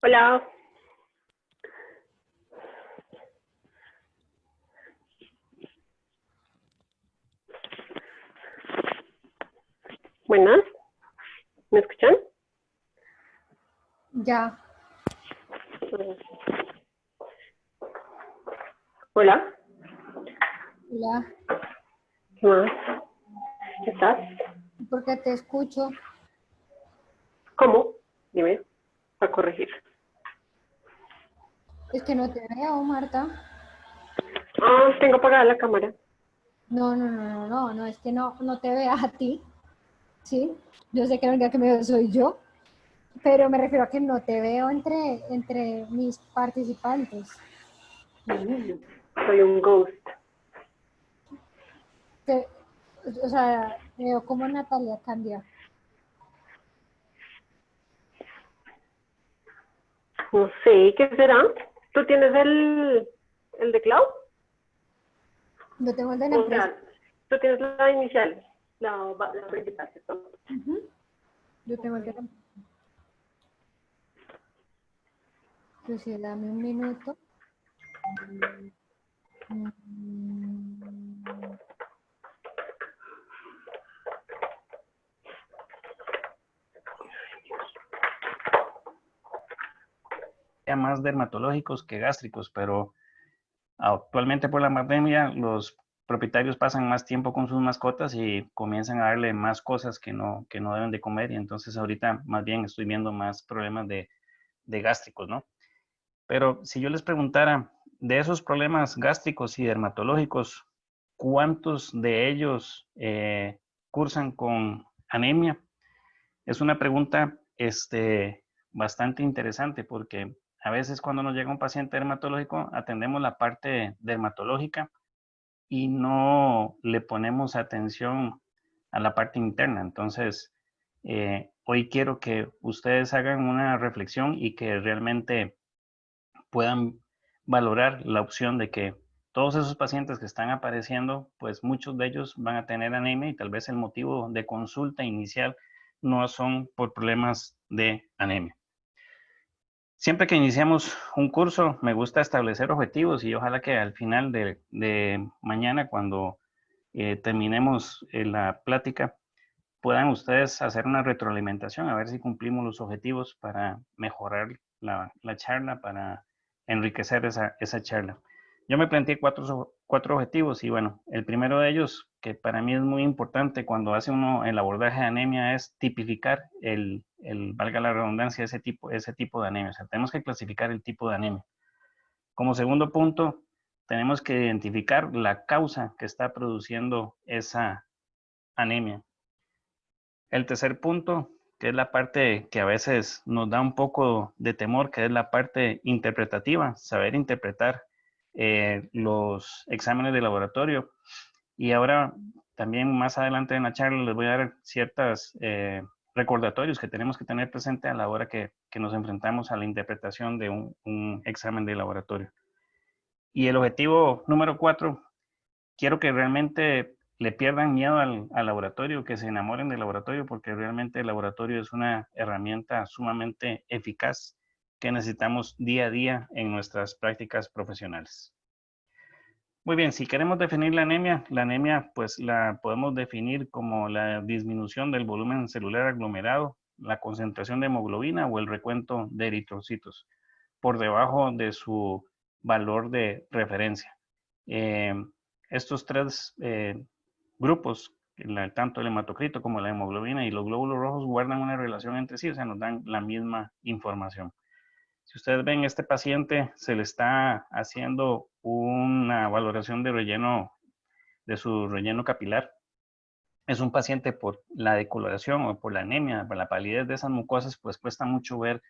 Hola. Buenas. ¿Me escuchan? Ya, Hola. hola, ¿Qué más? ¿Qué estás? porque te escucho. ¿Cómo? Dime, para corregir. Es que no te veo, Marta. Tengo apagada la cámara. No, es que no te vea a ti, ¿sí? Yo sé que la única que me veo soy yo, pero me refiero a que no te veo entre mis participantes. Soy un ghost. Te- o sea, veo como Natalia cambia. No sé, ¿qué será? ¿Tú tienes el de Cloud? Yo tengo el de la O empresa. sea, tú tienes la inicial, la principal, ¿cierto? Ujú, yo tengo el de la empresa. Entonces, dame un minuto. Mm, Más dermatológicos que gástricos, pero actualmente por la pandemia los propietarios pasan más tiempo con sus mascotas y comienzan a darle más cosas que no deben de comer, y entonces ahorita más bien estoy viendo más problemas de gástricos, ¿no? Pero si yo les preguntara de esos problemas gástricos y dermatológicos, ¿cuántos de ellos cursan con anemia? Es una pregunta bastante interesante porque a veces cuando nos llega un paciente dermatológico atendemos la parte dermatológica y no le ponemos atención a la parte interna. Entonces, hoy quiero que ustedes hagan una reflexión y que realmente puedan valorar la opción de que todos esos pacientes que están apareciendo, pues muchos de ellos van a tener anemia y tal vez el motivo de consulta inicial no son por problemas de anemia. Siempre que iniciamos un curso, me gusta establecer objetivos y ojalá que al final de mañana, cuando terminemos la plática, puedan ustedes hacer una retroalimentación, a ver si cumplimos los objetivos para mejorar la charla, para enriquecer esa charla. Yo me planteé cuatro objetivos y bueno, el primero de ellos, que para mí es muy importante cuando hace uno el abordaje de anemia, es tipificar valga la redundancia, ese tipo de anemia. O sea, tenemos que clasificar el tipo de anemia. Como segundo punto, tenemos que identificar la causa que está produciendo esa anemia. El tercer punto, que es la parte que a veces nos da un poco de temor, que es la parte interpretativa, saber interpretar los exámenes de laboratorio. Y ahora también más adelante en la charla les voy a dar ciertos recordatorios que tenemos que tener presente a la hora que nos enfrentamos a la interpretación de un examen de laboratorio. Y el objetivo número 4, quiero que realmente le pierdan miedo al laboratorio, que se enamoren del laboratorio, porque realmente el laboratorio es una herramienta sumamente eficaz que necesitamos día a día en nuestras prácticas profesionales. Muy bien, si queremos definir la anemia pues la podemos definir como la disminución del volumen celular aglomerado, la concentración de hemoglobina o el recuento de eritrocitos por debajo de su valor de referencia. Eh, Estos tres grupos, tanto el hematocrito como la hemoglobina y los glóbulos rojos, guardan una relación entre sí, o sea, nos dan la misma información. Si ustedes ven, este paciente se le está haciendo una valoración de relleno, de su relleno capilar. Es un paciente por la decoloración o por la anemia, por la palidez de esas mucosas, pues cuesta mucho ver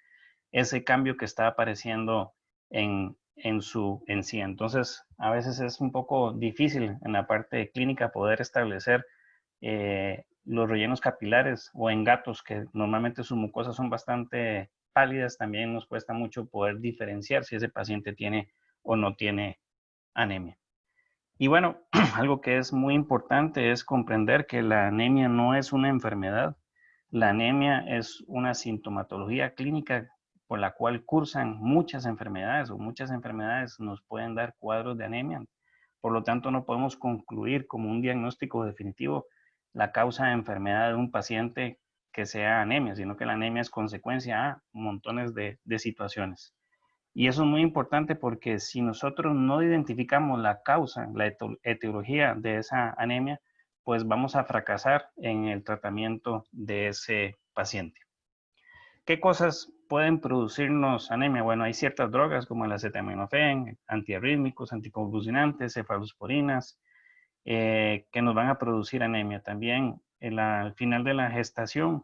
ese cambio que está apareciendo en sí. Entonces, a veces es un poco difícil en la parte clínica poder establecer los rellenos capilares, o en gatos que normalmente sus mucosas son bastante pálidas, también nos cuesta mucho poder diferenciar si ese paciente tiene o no tiene anemia. Y bueno, algo que es muy importante es comprender que la anemia no es una enfermedad. La anemia es una sintomatología clínica por la cual cursan muchas enfermedades, o muchas enfermedades nos pueden dar cuadros de anemia. Por lo tanto, no podemos concluir como un diagnóstico definitivo la causa de enfermedad de un paciente que sea anemia, sino que la anemia es consecuencia a montones de situaciones. Y eso es muy importante porque si nosotros no identificamos la causa, la etiología de esa anemia, pues vamos a fracasar en el tratamiento de ese paciente. ¿Qué cosas pueden producirnos anemia? Bueno, hay ciertas drogas como el acetaminofén, antiarrítmicos, anticonvulsionantes, cefalosporinas, que nos van a producir anemia. También al final de la gestación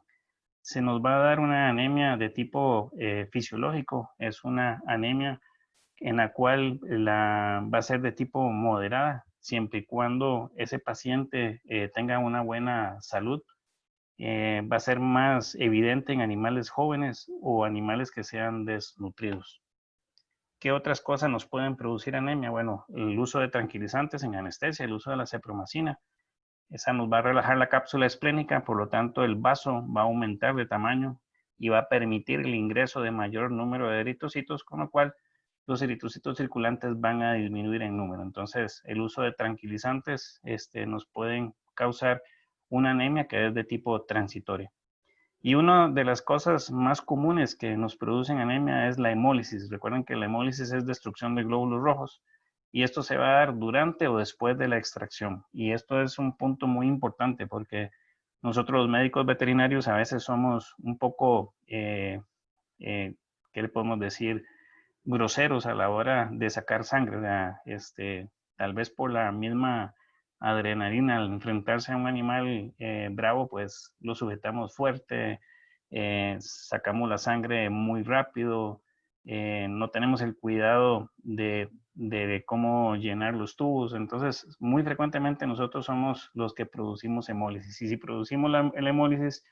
se nos va a dar una anemia de tipo fisiológico. Es una anemia en la cual va a ser de tipo moderada, siempre y cuando ese paciente tenga una buena salud. Va a ser más evidente en animales jóvenes o animales que sean desnutridos. ¿Qué otras cosas nos pueden producir anemia? Bueno, el uso de tranquilizantes en anestesia, el uso de la cepromacina. Esa nos va a relajar la cápsula esplénica, por lo tanto el vaso va a aumentar de tamaño y va a permitir el ingreso de mayor número de eritrocitos, con lo cual los eritrocitos circulantes van a disminuir en número. Entonces, el uso de tranquilizantes nos pueden causar una anemia que es de tipo transitoria. Y una de las cosas más comunes que nos producen anemia es la hemólisis. Recuerden que la hemólisis es destrucción de glóbulos rojos y esto se va a dar durante o después de la extracción. Y esto es un punto muy importante porque nosotros los médicos veterinarios a veces somos un poco, ¿qué le podemos decir? Groseros a la hora de sacar sangre. O sea, tal vez por la misma adrenalina al enfrentarse a un animal bravo, pues lo sujetamos fuerte, sacamos la sangre muy rápido, no tenemos el cuidado de cómo llenar los tubos. Entonces, muy frecuentemente nosotros somos los que producimos hemólisis. Y si producimos la hemólisis,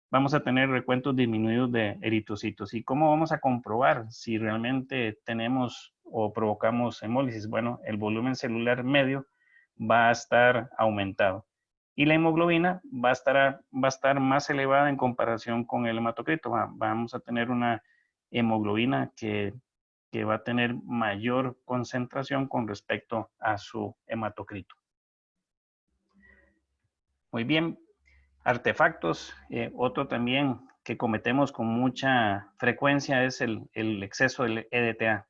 vamos a tener recuentos disminuidos de eritrocitos. ¿Y cómo vamos a comprobar si realmente tenemos o provocamos hemólisis? Bueno, el volumen celular medio va a estar aumentado y la hemoglobina va a estar más elevada en comparación con el hematocrito. Vamos a tener una hemoglobina que va a tener mayor concentración con respecto a su hematocrito. Muy bien. Artefactos, otro también que cometemos con mucha frecuencia es el exceso del EDTA.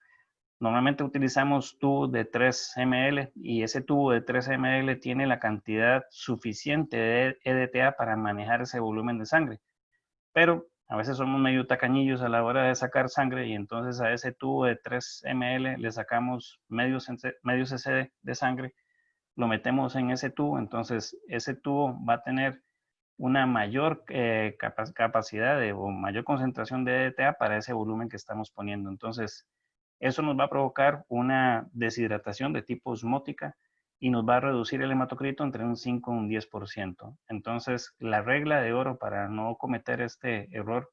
Normalmente utilizamos tubos de 3 ml y ese tubo de 3 ml tiene la cantidad suficiente de EDTA para manejar ese volumen de sangre. Pero a veces somos medio tacañillos a la hora de sacar sangre y entonces a ese tubo de 3 ml le sacamos medio cc de sangre, lo metemos en ese tubo, entonces ese tubo va a tener una mayor capacidad o mayor concentración de EDTA para ese volumen que estamos poniendo. Entonces, eso nos va a provocar una deshidratación de tipo osmótica y nos va a reducir el hematocrito entre un 5 y un 10%. Entonces, la regla de oro para no cometer este error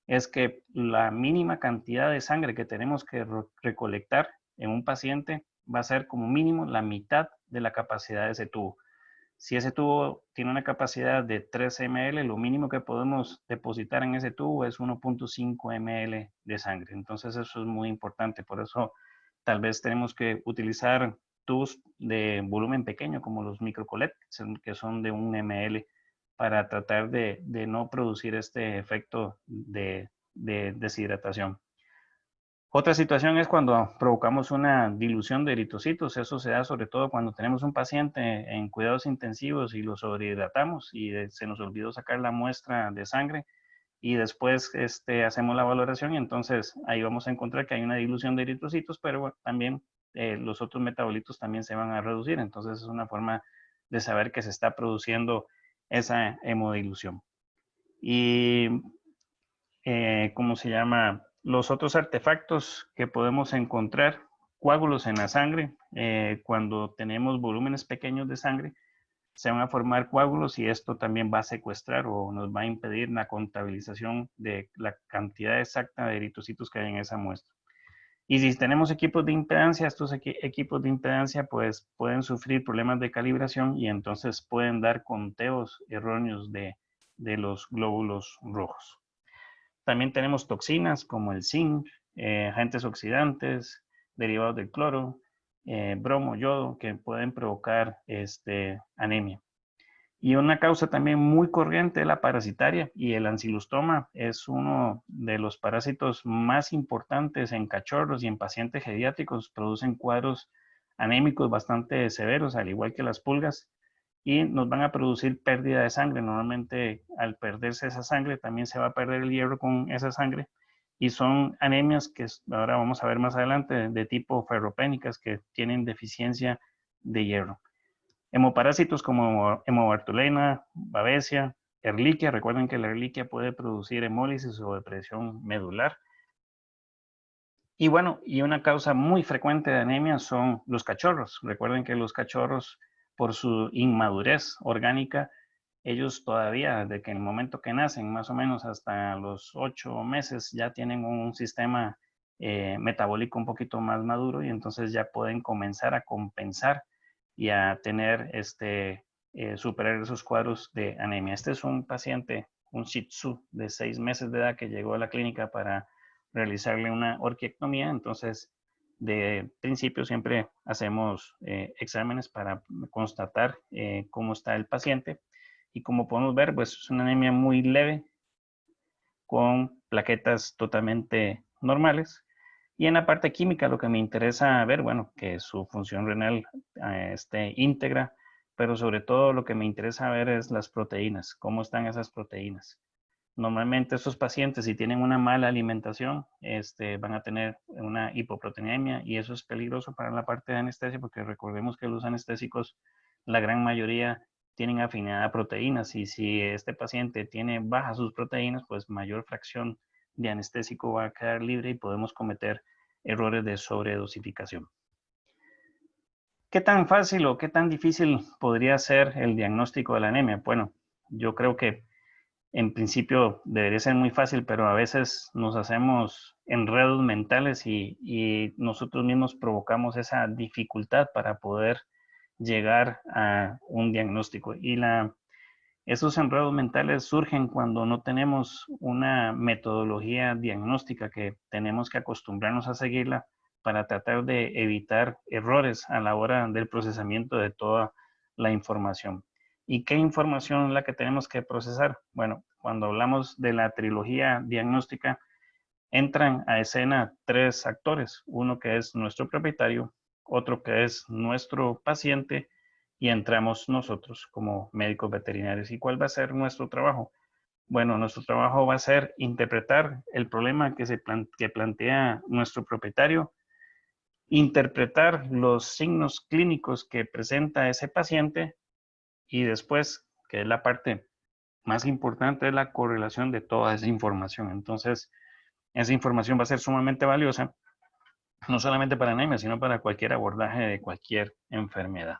es que la mínima cantidad de sangre que tenemos que recolectar en un paciente va a ser como mínimo la mitad de la capacidad de ese tubo. Si ese tubo tiene una capacidad de 3 ml, lo mínimo que podemos depositar en ese tubo es 1.5 ml de sangre. Entonces eso es muy importante. Por eso tal vez tenemos que utilizar tubos de volumen pequeño como los microcolect, que son de 1 ml, para tratar de no producir este efecto de deshidratación. Otra situación es cuando provocamos una dilución de eritrocitos. Eso se da sobre todo cuando tenemos un paciente en cuidados intensivos y lo sobrehidratamos y se nos olvidó sacar la muestra de sangre y después hacemos la valoración y entonces ahí vamos a encontrar que hay una dilución de eritrocitos, pero bueno, también los otros metabolitos también se van a reducir. Entonces es una forma de saber que se está produciendo esa hemodilución. Y, ¿cómo se llama? Los otros artefactos que podemos encontrar, coágulos en la sangre, cuando tenemos volúmenes pequeños de sangre, se van a formar coágulos y esto también va a secuestrar o nos va a impedir la contabilización de la cantidad exacta de eritrocitos que hay en esa muestra. Y si tenemos equipos de impedancia, estos equipos de impedancia pues pueden sufrir problemas de calibración y entonces pueden dar conteos erróneos de los glóbulos rojos. También tenemos toxinas como el zinc, agentes oxidantes, derivados del cloro, bromo, yodo, que pueden provocar anemia. Y una causa también muy corriente es la parasitaria, y el ancilostoma es uno de los parásitos más importantes en cachorros y en pacientes geriátricos. Producen cuadros anémicos bastante severos, al igual que las pulgas, y nos van a producir pérdida de sangre. Normalmente al perderse esa sangre también se va a perder el hierro con esa sangre, y son anemias que ahora vamos a ver más adelante de tipo ferropénicas, que tienen deficiencia de hierro. Hemoparásitos como hemobartulena, babesia, Ehrlichia. Recuerden que la Ehrlichia puede producir hemólisis o depresión medular. Y bueno, y una causa muy frecuente de anemia son los cachorros. Recuerden que los cachorros, por su inmadurez orgánica, ellos todavía, desde que en el momento que nacen, más o menos hasta los 8 meses, ya tienen un sistema metabólico un poquito más maduro, y entonces ya pueden comenzar a compensar y a tener superar esos cuadros de anemia. Este es un paciente, un Shih Tzu de 6 meses de edad, que llegó a la clínica para realizarle una orquiectomía. Entonces, de principio siempre hacemos exámenes para constatar cómo está el paciente, y como podemos ver, pues es una anemia muy leve con plaquetas totalmente normales. Y en la parte química lo que me interesa ver, bueno, que su función renal esté íntegra, pero sobre todo lo que me interesa ver es las proteínas, cómo están esas proteínas. Normalmente estos pacientes, si tienen una mala alimentación, van a tener una hipoproteinemia, y eso es peligroso para la parte de anestesia, porque recordemos que los anestésicos, la gran mayoría, tienen afinidad a proteínas, y si este paciente tiene bajas sus proteínas, pues mayor fracción de anestésico va a quedar libre y podemos cometer errores de sobredosificación. ¿Qué tan fácil o qué tan difícil podría ser el diagnóstico de la anemia? Bueno, yo creo que en principio debería ser muy fácil, pero a veces nos hacemos enredos mentales y nosotros mismos provocamos esa dificultad para poder llegar a un diagnóstico. Y esos enredos mentales surgen cuando no tenemos una metodología diagnóstica que tenemos que acostumbrarnos a seguirla para tratar de evitar errores a la hora del procesamiento de toda la información. ¿Y qué información es la que tenemos que procesar? Bueno, cuando hablamos de la trilogía diagnóstica, entran a escena 3 actores: uno que es nuestro propietario, otro que es nuestro paciente, y entramos nosotros como médicos veterinarios. ¿Y cuál va a ser nuestro trabajo? Bueno, nuestro trabajo va a ser interpretar el problema que plantea nuestro propietario, interpretar los signos clínicos que presenta ese paciente, y después, que es la parte más importante, es la correlación de toda esa información. Entonces, esa información va a ser sumamente valiosa, no solamente para anemia, sino para cualquier abordaje de cualquier enfermedad.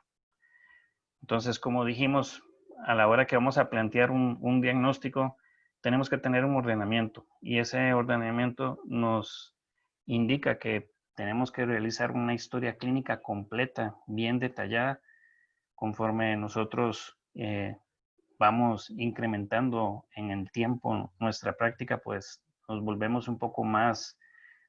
Entonces, como dijimos, a la hora que vamos a plantear un diagnóstico, tenemos que tener un ordenamiento, y ese ordenamiento nos indica que tenemos que realizar una historia clínica completa, bien detallada. Conforme nosotros vamos incrementando en el tiempo nuestra práctica, pues nos volvemos un poco más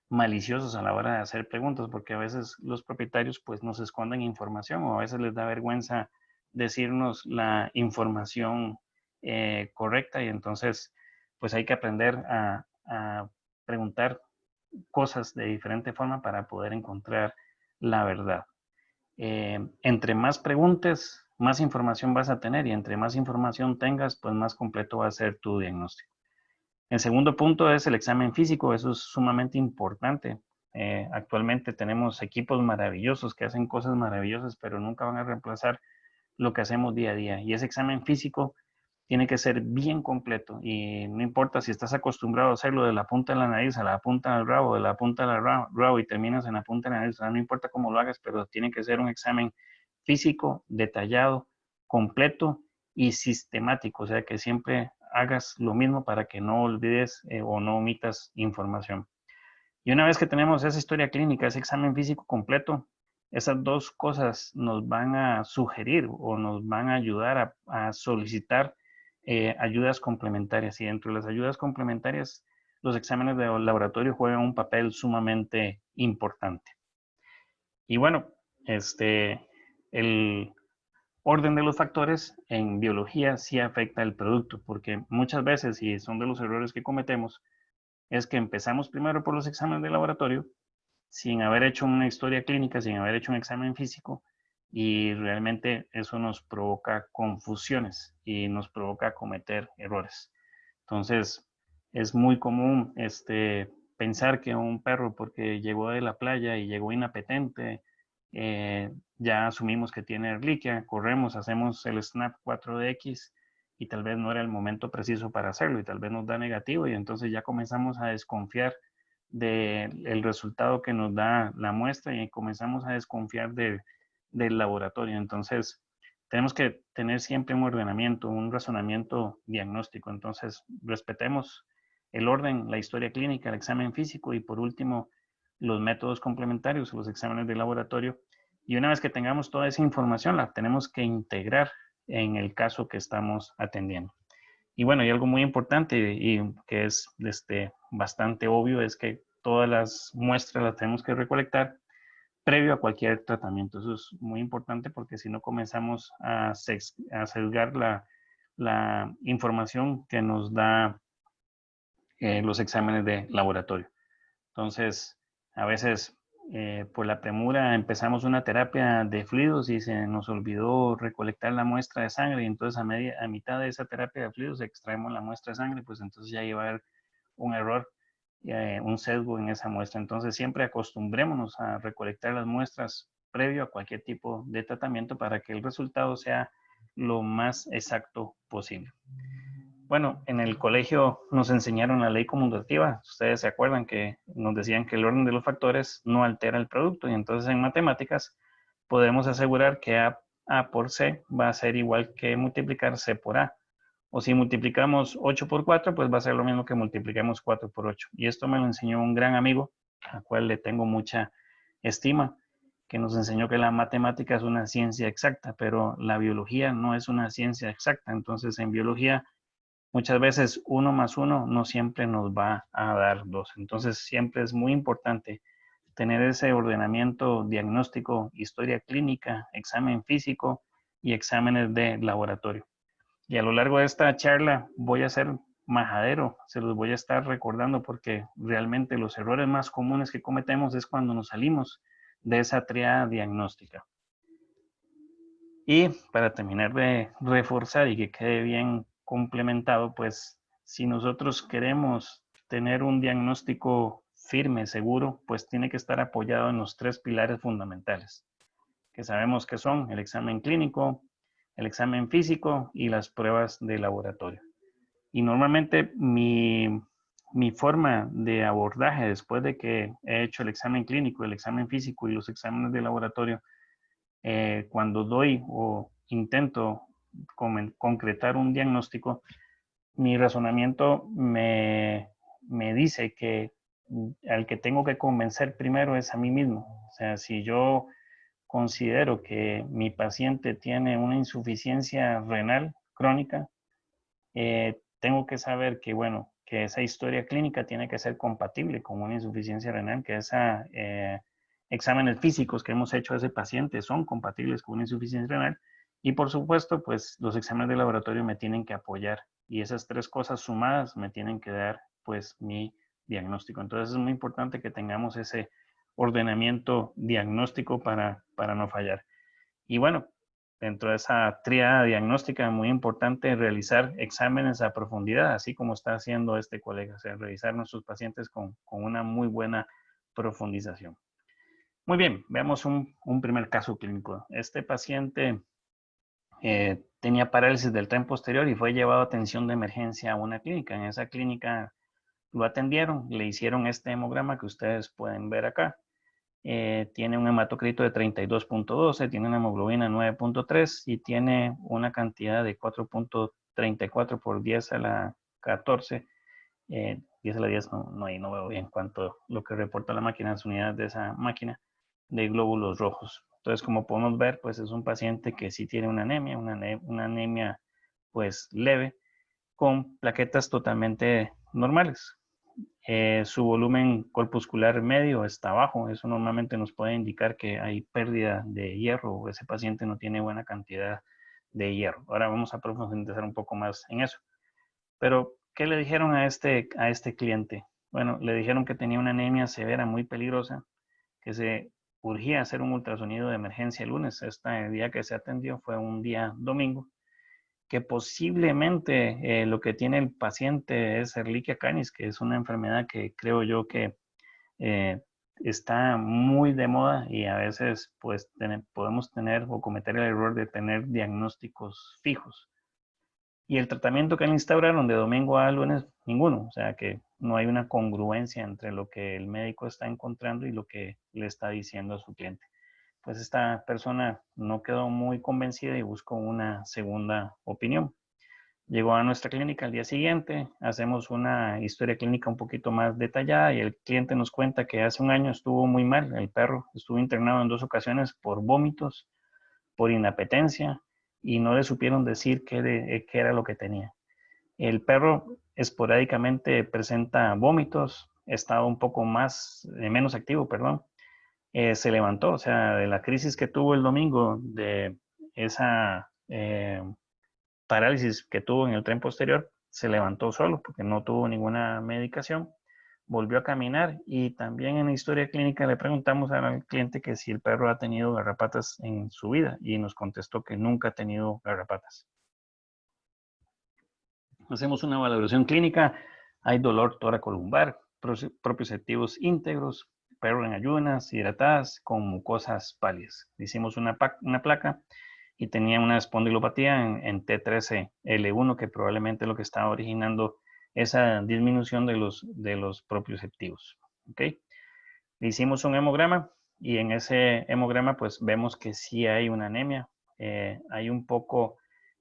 maliciosos a la hora de hacer preguntas, porque a veces los propietarios pues nos esconden información, o a veces les da vergüenza decirnos la información correcta, y entonces pues hay que aprender a preguntar cosas de diferente forma para poder encontrar la verdad. Entre más preguntes, más información vas a tener, y entre más información tengas, pues más completo va a ser tu diagnóstico. El segundo punto es el examen físico. Eso es sumamente importante. Actualmente tenemos equipos maravillosos que hacen cosas maravillosas, pero nunca van a reemplazar lo que hacemos día a día. Y ese examen físico tiene que ser bien completo, y no importa si estás acostumbrado a hacerlo de la punta de la nariz a la punta del rabo, de la punta del rabo y terminas en la punta de la nariz. O sea, no importa cómo lo hagas, pero tiene que ser un examen físico, detallado, completo y sistemático. O sea, que siempre hagas lo mismo para que no olvides o no omitas información. Y una vez que tenemos esa historia clínica, ese examen físico completo, esas dos cosas nos van a sugerir o nos van a ayudar a solicitar ayudas complementarias. Y dentro de las ayudas complementarias los exámenes de laboratorio juegan un papel sumamente importante. Y bueno, el orden de los factores en biología sí afecta el producto, porque muchas veces, y son de los errores que cometemos, es que empezamos primero por los exámenes de laboratorio sin haber hecho una historia clínica, sin haber hecho un examen físico, y realmente eso nos provoca confusiones y nos provoca cometer errores. Entonces, es muy común pensar que un perro, porque llegó de la playa y llegó inapetente, ya asumimos que tiene erliquia, corremos, hacemos el SNAP 4DX y tal vez no era el momento preciso para hacerlo y tal vez nos da negativo y entonces ya comenzamos a desconfiar del resultado que nos da la muestra y comenzamos a desconfiar del laboratorio. Entonces, tenemos que tener siempre un ordenamiento, un razonamiento diagnóstico. Entonces, respetemos el orden, la historia clínica, el examen físico y por último, los métodos complementarios, los exámenes de laboratorio. Y una vez que tengamos toda esa información, la tenemos que integrar en el caso que estamos atendiendo. Y bueno, y algo muy importante y que es bastante obvio es que todas las muestras las tenemos que recolectar previo a cualquier tratamiento. Eso es muy importante porque si no comenzamos a sesgar la información que nos da los exámenes de laboratorio. Entonces, a veces por la premura empezamos una terapia de fluidos y se nos olvidó recolectar la muestra de sangre y entonces a mitad de esa terapia de fluidos extraemos la muestra de sangre, pues entonces ya iba a haber un error, un sesgo en esa muestra. Entonces siempre acostumbrémonos a recolectar las muestras previo a cualquier tipo de tratamiento para que el resultado sea lo más exacto posible. Bueno, en el colegio nos enseñaron la ley conmutativa. Ustedes se acuerdan que nos decían que el orden de los factores no altera el producto y entonces en matemáticas podemos asegurar que A por C va a ser igual que multiplicar C por A. O si multiplicamos 8 por 4, pues va a ser lo mismo que multipliquemos 4 por 8. Y esto me lo enseñó un gran amigo, al cual le tengo mucha estima, que nos enseñó que la matemática es una ciencia exacta, pero la biología no es una ciencia exacta. Entonces en biología muchas veces 1 más 1 no siempre nos va a dar 2. Entonces siempre es muy importante tener ese ordenamiento diagnóstico, historia clínica, examen físico y exámenes de laboratorio. Y a lo largo de esta charla voy a ser majadero, se los voy a estar recordando porque realmente los errores más comunes que cometemos es cuando nos salimos de esa triada diagnóstica. Y para terminar de reforzar y que quede bien complementado, pues si nosotros queremos tener un diagnóstico firme, seguro, pues tiene que estar apoyado en los 3 pilares fundamentales, que sabemos que son el examen clínico, el examen físico y las pruebas de laboratorio. Y normalmente mi forma de abordaje después de que he hecho el examen clínico, el examen físico y los exámenes de laboratorio, cuando doy o intento concretar un diagnóstico, mi razonamiento me dice que al que tengo que convencer primero es a mí mismo. O sea, si yo considero que mi paciente tiene una insuficiencia renal crónica, tengo que saber que, bueno, que esa historia clínica tiene que ser compatible con una insuficiencia renal, que esa exámenes físicos que hemos hecho a ese paciente son compatibles con una insuficiencia renal y por supuesto, pues los exámenes de laboratorio me tienen que apoyar y esas 3 cosas sumadas me tienen que dar pues mi diagnóstico. Entonces es muy importante que tengamos ese ordenamiento diagnóstico para no fallar. Y bueno, dentro de esa tríada diagnóstica muy importante realizar exámenes a profundidad, así como está haciendo este colega, o sea, revisar nuestros pacientes con una muy buena profundización. Muy bien, veamos un primer caso clínico. Este paciente tenía parálisis del tren posterior y fue llevado a atención de emergencia a una clínica. En esa clínica lo atendieron, le hicieron este hemograma que ustedes pueden ver acá. Tiene un hematocrito de 32.12, tiene una hemoglobina 9.3 y tiene una cantidad de 4.34 por 10 a la 14. 10 a la 10 no veo bien cuánto lo que reporta la máquina, las unidades de esa máquina de glóbulos rojos. Entonces, como podemos ver, pues es un paciente que sí tiene una anemia pues leve, con plaquetas totalmente normales. su volumen corpuscular medio está bajo. Eso normalmente nos puede indicar que hay pérdida de hierro o ese paciente no tiene buena cantidad de hierro. Ahora vamos a profundizar un poco más en eso. Pero, ¿qué le dijeron a este cliente? Bueno, le dijeron que tenía una anemia severa muy peligrosa, que se urgía hacer un ultrasonido de emergencia el lunes. Este día que se atendió fue un día domingo, que posiblemente lo que tiene el paciente es Ehrlichia canis, que es una enfermedad que creo yo que eh, está muy de moda y a veces pues podemos tener o cometer el error de tener diagnósticos fijos. Y el tratamiento que le instauraron de domingo a lunes, ninguno. O sea que no hay una congruencia entre lo que el médico está encontrando y lo que le está diciendo a su cliente. Pues esta persona no quedó muy convencida y buscó una segunda opinión. Llegó a nuestra clínica al día siguiente, hacemos una historia clínica un poquito más detallada y el cliente nos cuenta que hace un año estuvo muy mal. El perro estuvo internado en 2 ocasiones por vómitos, por inapetencia y no le supieron decir qué era lo que tenía. El perro esporádicamente presenta vómitos, estaba un poco menos activo, perdón. Se levantó, o sea, de la crisis que tuvo el domingo, de esa parálisis que tuvo en el tren posterior, se levantó solo porque no tuvo ninguna medicación, volvió a caminar y también en la historia clínica le preguntamos al cliente que si el perro ha tenido garrapatas en su vida y nos contestó que nunca ha tenido garrapatas. Hacemos una valoración clínica, hay dolor toracolumbar, propioceptivos íntegros, perro en ayunas, hidratadas, con mucosas pálidas. Hicimos una placa y tenía una espondilopatía en T13L1, que probablemente es lo que estaba originando esa disminución de los propioceptivos. ¿Okay? Hicimos un hemograma y en ese hemograma pues vemos que sí hay una anemia. Hay un poco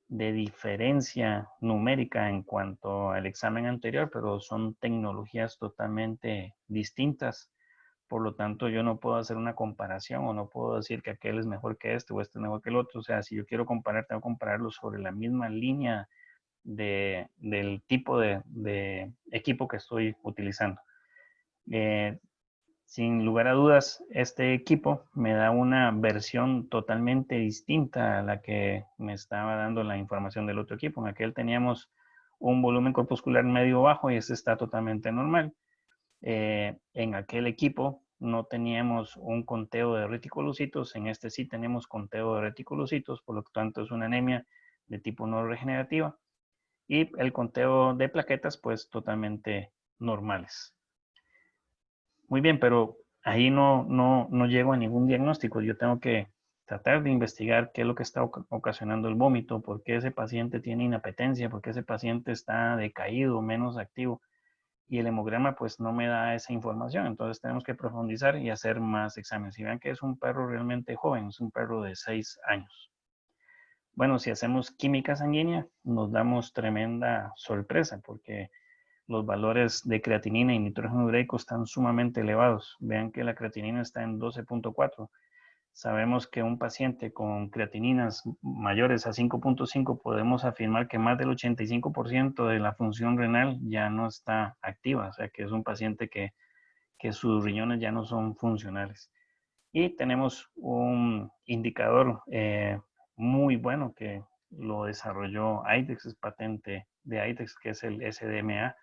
de diferencia numérica en cuanto al examen anterior, pero son tecnologías totalmente distintas. Por lo tanto, yo no puedo hacer una comparación o no puedo decir que aquel es mejor que este o este es mejor que el otro. O sea, si yo quiero comparar, tengo que compararlo sobre la misma línea del tipo de equipo que estoy utilizando. Sin lugar a dudas, este equipo me da una versión totalmente distinta a la que me estaba dando la información del otro equipo. En aquel teníamos un volumen corpuscular medio bajo y este está totalmente normal. En aquel equipo no teníamos un conteo de reticulocitos, en este sí tenemos conteo de reticulocitos, por lo tanto es una anemia de tipo no regenerativa y el conteo de plaquetas pues totalmente normales. Muy bien, pero ahí no llego a ningún diagnóstico. Yo tengo que tratar de investigar qué es lo que está ocasionando el vómito, por qué ese paciente tiene inapetencia, por qué ese paciente está decaído, menos activo. Y el hemograma pues no me da esa información. Entonces tenemos que profundizar y hacer más exámenes. Y vean que es un perro realmente joven, es un perro de 6 años. Bueno, si hacemos química sanguínea, nos damos tremenda sorpresa porque los valores de creatinina y nitrógeno ureico están sumamente elevados. Vean que la creatinina está en 12.4. Sabemos que un paciente con creatininas mayores a 5.5 podemos afirmar que más del 85% de la función renal ya no está activa, o sea que es un paciente que sus riñones ya no son funcionales. Y tenemos un indicador muy bueno que lo desarrolló IDEXX, es patente de IDEXX, que es el SDMA.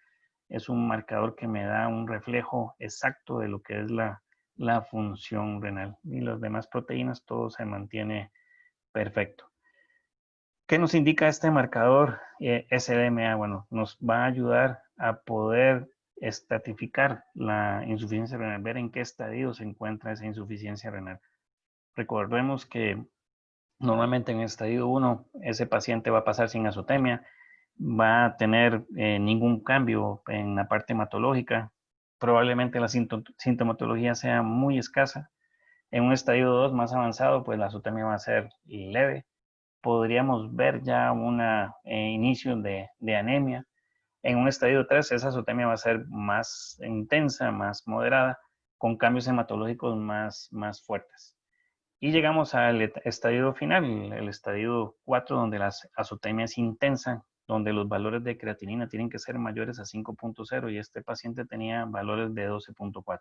Es un marcador que me da un reflejo exacto de lo que es la función renal. Y las demás proteínas, todo se mantiene perfecto. ¿Qué nos indica este marcador SDMA? Bueno, nos va a ayudar a poder estratificar la insuficiencia renal, ver en qué estadio se encuentra esa insuficiencia renal. Recordemos que normalmente en el estadio 1 ese paciente va a pasar sin azotemia, va a tener ningún cambio en la parte hematológica, probablemente la sintomatología sea muy escasa. En un estadio 2 más avanzado, pues la azotemia va a ser leve. Podríamos ver ya un inicio de anemia. En un estadio 3 esa azotemia va a ser más intensa, más moderada, con cambios hematológicos más fuertes. Y llegamos al estadio final, el estadio 4, donde la azotemia es intensa, donde los valores de creatinina tienen que ser mayores a 5.0 y este paciente tenía valores de 12.4.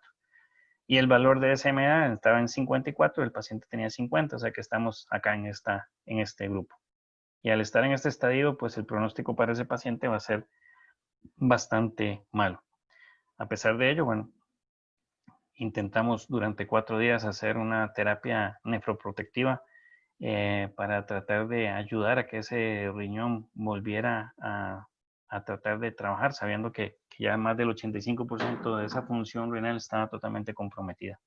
Y el valor de SMA estaba en 54, el paciente tenía 50, o sea que estamos acá en este grupo. Y al estar en este estadio, pues el pronóstico para ese paciente va a ser bastante malo. A pesar de ello, bueno, intentamos durante 4 días hacer una terapia nefroprotectiva para tratar de ayudar a que ese riñón volviera a tratar de trabajar, sabiendo que ya más del 85% de esa función renal estaba totalmente comprometida.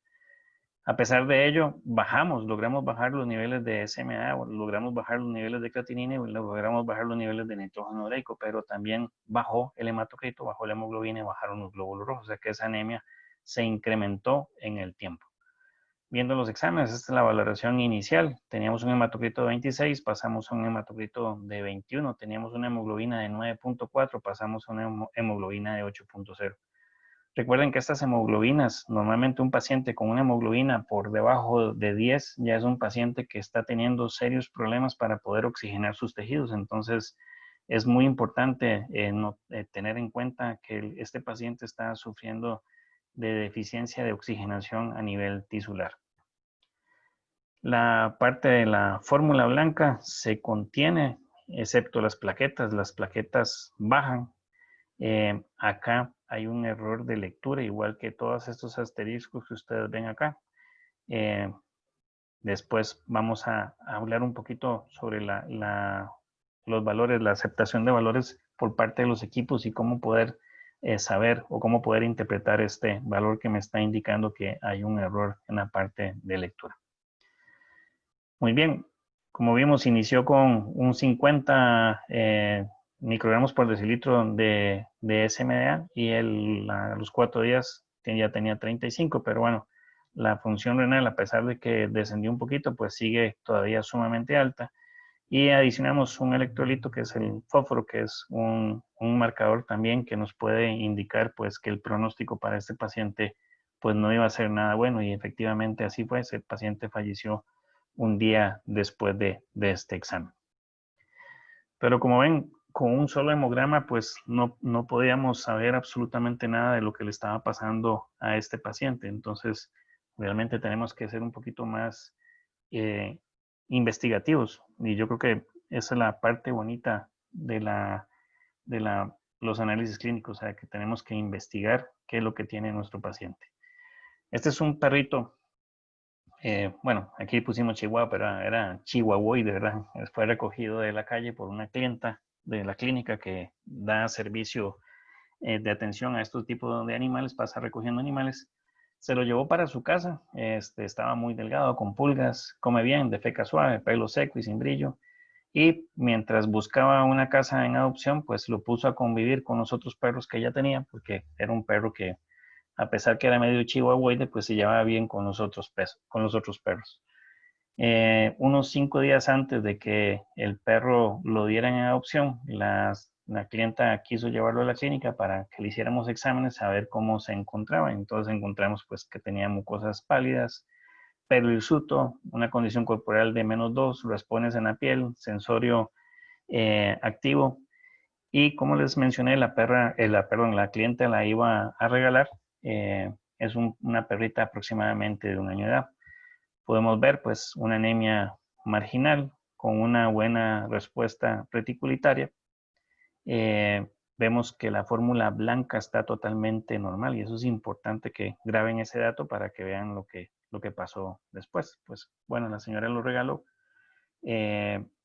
A pesar de ello, logramos bajar los niveles de SMA, logramos bajar los niveles de creatinina y logramos bajar los niveles de nitrógeno ureico, pero también bajó el hematocrito, bajó la hemoglobina y bajaron los glóbulos rojos, o sea que esa anemia se incrementó en el tiempo. Viendo los exámenes, esta es la valoración inicial. Teníamos un hematocrito de 26, pasamos a un hematocrito de 21, teníamos una hemoglobina de 9.4, pasamos a una hemoglobina de 8.0. Recuerden que estas hemoglobinas, normalmente un paciente con una hemoglobina por debajo de 10 ya es un paciente que está teniendo serios problemas para poder oxigenar sus tejidos. Entonces, es muy importante tener en cuenta que este paciente está sufriendo de deficiencia de oxigenación a nivel tisular. La parte de la fórmula blanca se contiene, excepto las plaquetas bajan. Acá hay un error de lectura, igual que todos estos asteriscos que ustedes ven acá. Después vamos a hablar un poquito sobre los valores, la aceptación de valores por parte de los equipos y cómo poder saber o cómo poder interpretar este valor que me está indicando que hay un error en la parte de lectura. Muy bien, como vimos, inició con un 50 microgramos por decilitro de SMDA y a los 4 días ya tenía 35, pero bueno, la función renal, a pesar de que descendió un poquito, pues sigue todavía sumamente alta. Y adicionamos un electrolito que es el fósforo, que es un marcador también que nos puede indicar pues que el pronóstico para este paciente pues no iba a ser nada bueno y efectivamente así fue, ese paciente falleció un día después de este examen. Pero como ven, con un solo hemograma pues no podíamos saber absolutamente nada de lo que le estaba pasando a este paciente. Entonces realmente tenemos que ser un poquito más investigativos y yo creo que esa es la parte bonita de los análisis clínicos, o sea que tenemos que investigar qué es lo que tiene nuestro paciente. Este es un perrito, bueno, aquí pusimos Chihuahua, pero era chihuahuoide, ¿verdad? Fue recogido de la calle por una clienta de la clínica que da servicio de atención a estos tipos de animales, pasa recogiendo animales. Se lo llevó para su casa, estaba muy delgado, con pulgas, come bien, defeca suave, pelo seco y sin brillo. Y mientras buscaba una casa en adopción, pues lo puso a convivir con los otros perros que ella tenía, porque era un perro que, a pesar que era medio chihuahuoide, pues se llevaba bien con los otros perros. Unos 5 días antes de que el perro lo dieran en adopción, la clienta quiso llevarlo a la clínica para que le hiciéramos exámenes a ver cómo se encontraba. Entonces encontramos pues que tenía mucosas pálidas, pelo hirsuto, una condición corporal de -2, raspones en la piel, sensorio activo. Y como les mencioné, la clienta la iba a regalar. Es una perrita aproximadamente de 1 año de edad. Podemos ver pues una anemia marginal con una buena respuesta reticulitaria. Vemos que la fórmula blanca está totalmente normal y eso es importante que graben ese dato para que vean lo que pasó después. Pues bueno, la señora lo regaló.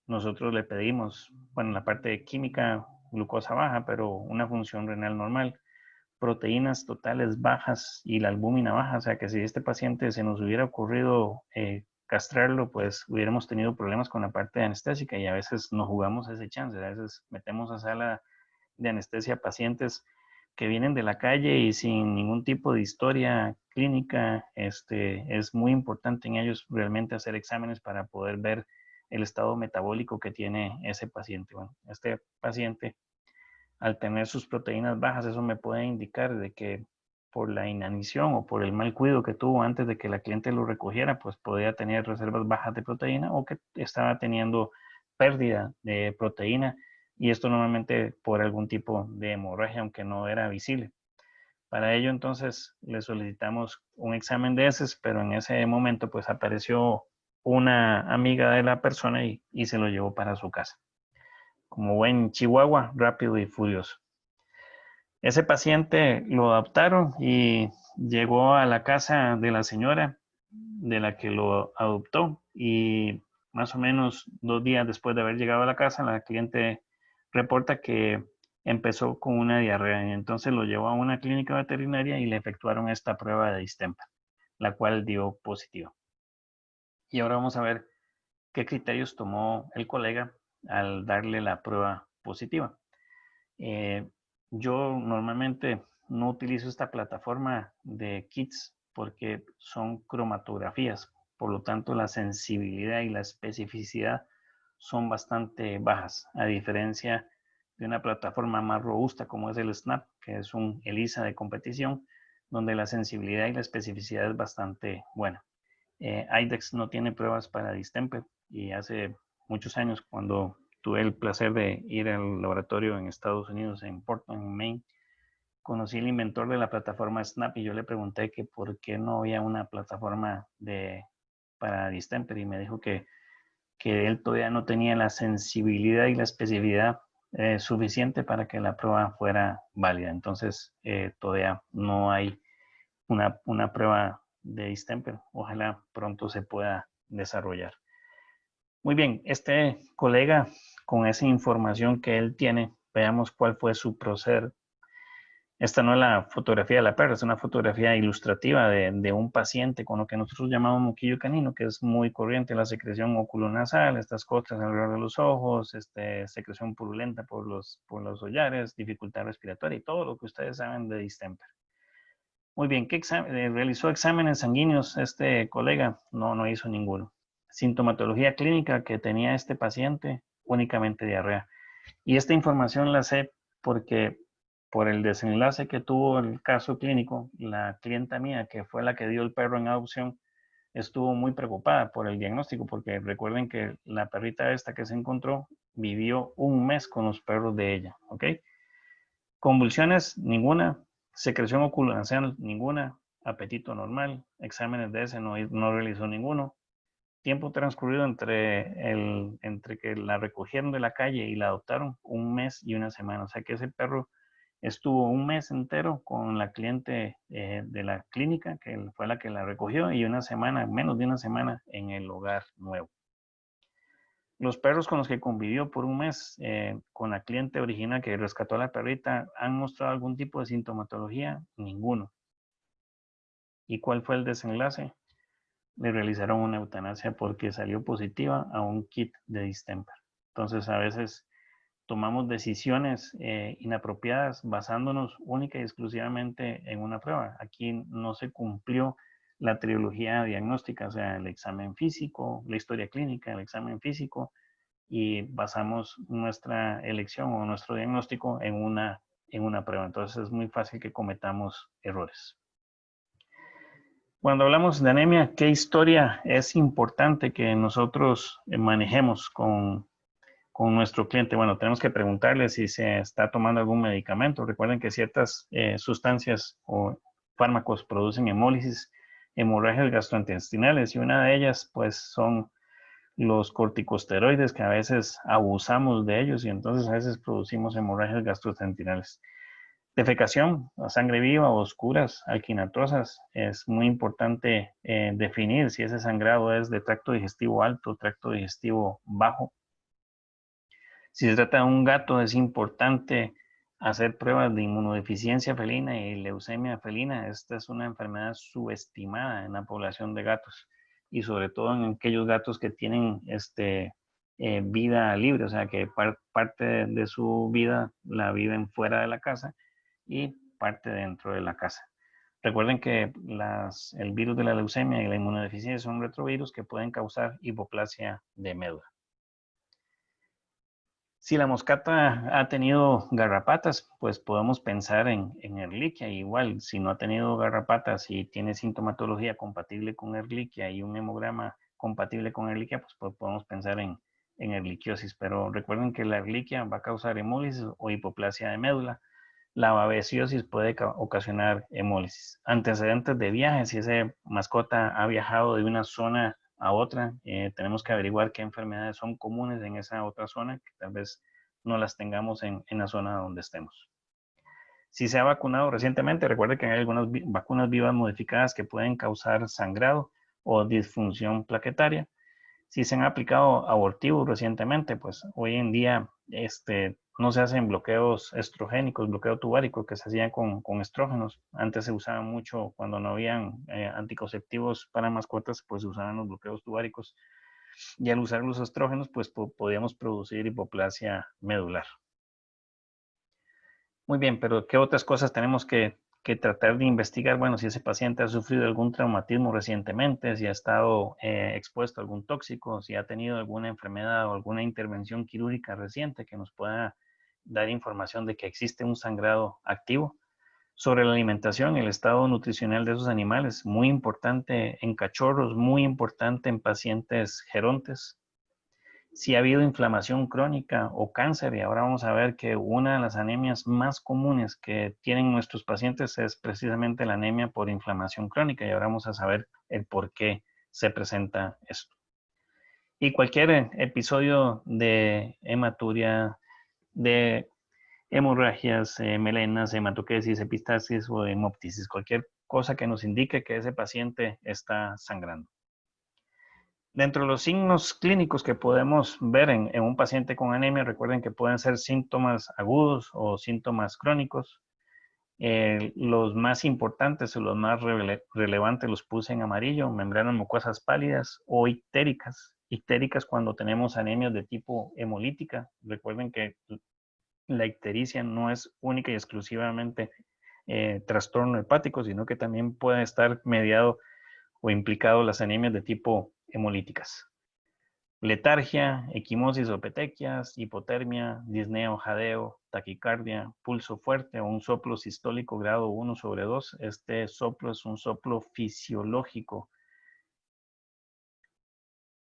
Nosotros le pedimos, bueno, la parte de química, glucosa baja, pero una función renal normal, proteínas totales bajas y la albúmina baja, o sea que si este paciente se nos hubiera ocurrido castrarlo, pues hubiéramos tenido problemas con la parte anestésica y a veces nos jugamos ese chance, a veces metemos a sala de anestesia pacientes que vienen de la calle y sin ningún tipo de historia clínica. Es muy importante en ellos realmente hacer exámenes para poder ver el estado metabólico que tiene ese paciente. Bueno, este paciente, al tener sus proteínas bajas, eso me puede indicar de que por la inanición o por el mal cuidado que tuvo antes de que la cliente lo recogiera, pues podía tener reservas bajas de proteína o que estaba teniendo pérdida de proteína y esto normalmente por algún tipo de hemorragia, aunque no era visible. Para ello, entonces, le solicitamos un examen de heces, pero en ese momento, pues, apareció una amiga de la persona y se lo llevó para su casa. Como buen chihuahua, rápido y furioso. Ese paciente lo adoptaron y llegó a la casa de la señora de la que lo adoptó y más o menos 2 días después de haber llegado a la casa, la cliente reporta que empezó con una diarrea y entonces lo llevó a una clínica veterinaria y le efectuaron esta prueba de distemper, la cual dio positivo. Y ahora vamos a ver qué criterios tomó el colega al darle la prueba positiva. Yo normalmente no utilizo esta plataforma de kits porque son cromatografías, por lo tanto la sensibilidad y la especificidad son bastante bajas, a diferencia de una plataforma más robusta como es el SNAP, que es un ELISA de competición, donde la sensibilidad y la especificidad es bastante buena. IDEXX no tiene pruebas para distemper y hace muchos años cuando tuve el placer de ir al laboratorio en Estados Unidos, en Portland, Maine, conocí al inventor de la plataforma Snap y yo le pregunté que por qué no había una plataforma para distemper y me dijo que él todavía no tenía la sensibilidad y la especificidad suficiente para que la prueba fuera válida. Entonces, todavía no hay una prueba de distemper. Ojalá pronto se pueda desarrollar. Muy bien, este colega, con esa información que él tiene, veamos cuál fue su proceder. Esta no es la fotografía de la perra, es una fotografía ilustrativa de un paciente con lo que nosotros llamamos moquillo canino, que es muy corriente, la secreción oculonasal, estas costras alrededor de los ojos, secreción purulenta por los hollares, dificultad respiratoria y todo lo que ustedes saben de distemper. Muy bien, ¿qué realizó exámenes sanguíneos este colega? No hizo ninguno. Sintomatología clínica que tenía este paciente, únicamente diarrea. Y esta información la sé porque por el desenlace que tuvo el caso clínico, la clienta mía, que fue la que dio el perro en adopción, estuvo muy preocupada por el diagnóstico, porque recuerden que la perrita esta que se encontró vivió un mes con los perros de ella, ¿ok? Convulsiones, ninguna. Secreción ocular, ninguna. Apetito normal. Exámenes de ese no realizó ninguno. Tiempo transcurrido entre que la recogieron de la calle y la adoptaron, 1 mes y 1 semana. O sea que ese perro estuvo 1 mes entero con la cliente de la clínica, que fue la que la recogió, y 1 semana, menos de 1 semana, en el hogar nuevo. Los perros con los que convivió por 1 mes con la cliente original que rescató a la perrita, ¿han mostrado algún tipo de sintomatología? Ninguno. ¿Y cuál fue el desenlace? Le realizaron una eutanasia porque salió positiva a un kit de distemper. Entonces, a veces tomamos decisiones inapropiadas basándonos única y exclusivamente en una prueba. Aquí no se cumplió la trilogía diagnóstica, o sea, el examen físico, la historia clínica, el examen físico, y basamos nuestra elección o nuestro diagnóstico en una prueba. Entonces es muy fácil que cometamos errores. Cuando hablamos de anemia, ¿qué historia es importante que nosotros manejemos con nuestro cliente? Bueno, tenemos que preguntarle si se está tomando algún medicamento. Recuerden que ciertas sustancias o fármacos producen hemólisis, hemorragias gastrointestinales, y una de ellas pues son los corticosteroides, que a veces abusamos de ellos y entonces a veces producimos hemorragias gastrointestinales. Defecación, sangre viva, oscuras, alquinatosas. Es muy importante definir si ese sangrado es de tracto digestivo alto o tracto digestivo bajo. Si se trata de un gato, es importante hacer pruebas de inmunodeficiencia felina y leucemia felina. Esta es una enfermedad subestimada en la población de gatos y sobre todo en aquellos gatos que tienen vida libre, o sea que parte de su vida la viven fuera de la casa y parte dentro de la casa. Recuerden que el virus de la leucemia y la inmunodeficiencia son retrovirus que pueden causar hipoplasia de médula. Si la moscata ha tenido garrapatas, pues podemos pensar en Ehrlichia. Igual, si no ha tenido garrapatas y tiene sintomatología compatible con Ehrlichia y un hemograma compatible con Ehrlichia, pues podemos pensar en erliquiosis, pero recuerden que la erliquia va a causar hemólisis o hipoplasia de médula. La babesiosis puede ocasionar hemólisis. Antecedentes de viaje, si esa mascota ha viajado de una zona a otra, tenemos que averiguar qué enfermedades son comunes en esa otra zona, que tal vez no las tengamos en la zona donde estemos. Si se ha vacunado recientemente, recuerde que hay algunas vacunas vivas modificadas que pueden causar sangrado o disfunción plaquetaria. Si se han aplicado abortivos recientemente, pues hoy en día no se hacen bloqueos estrogénicos, bloqueo tubárico que se hacían con estrógenos. Antes se usaban mucho cuando no habían anticonceptivos para mascotas, pues se usaban los bloqueos tubáricos. Y al usar los estrógenos, pues podíamos producir hipoplasia medular. Muy bien, pero ¿qué otras cosas tenemos que tratar de investigar? Bueno, si ese paciente ha sufrido algún traumatismo recientemente, si ha estado expuesto a algún tóxico, si ha tenido alguna enfermedad o alguna intervención quirúrgica reciente que nos pueda dar información de que existe un sangrado activo. Sobre la alimentación, el estado nutricional de esos animales, muy importante en cachorros, muy importante en pacientes gerontes. Si ha habido inflamación crónica o cáncer, y ahora vamos a ver que una de las anemias más comunes que tienen nuestros pacientes es precisamente la anemia por inflamación crónica, y ahora vamos a saber el por qué se presenta esto. Y cualquier episodio de hematuria, de hemorragias, melenas, hematoquesis, epistaxis o hemoptisis, cualquier cosa que nos indique que ese paciente está sangrando. Dentro de los signos clínicos que podemos ver en un paciente con anemia, recuerden que pueden ser síntomas agudos o síntomas crónicos. Los más importantes o los más relevantes los puse en amarillo: membranas mucosas pálidas o ictéricas. Ictéricas cuando tenemos anemias de tipo hemolítica. Recuerden que la ictericia no es única y exclusivamente trastorno hepático, sino que también puede estar mediado o implicado las anemias de tipo hemolíticas. Letargia, equimosis o petequias, hipotermia, disnea o jadeo, taquicardia, pulso fuerte o un soplo sistólico grado 1/2. Este soplo es un soplo fisiológico.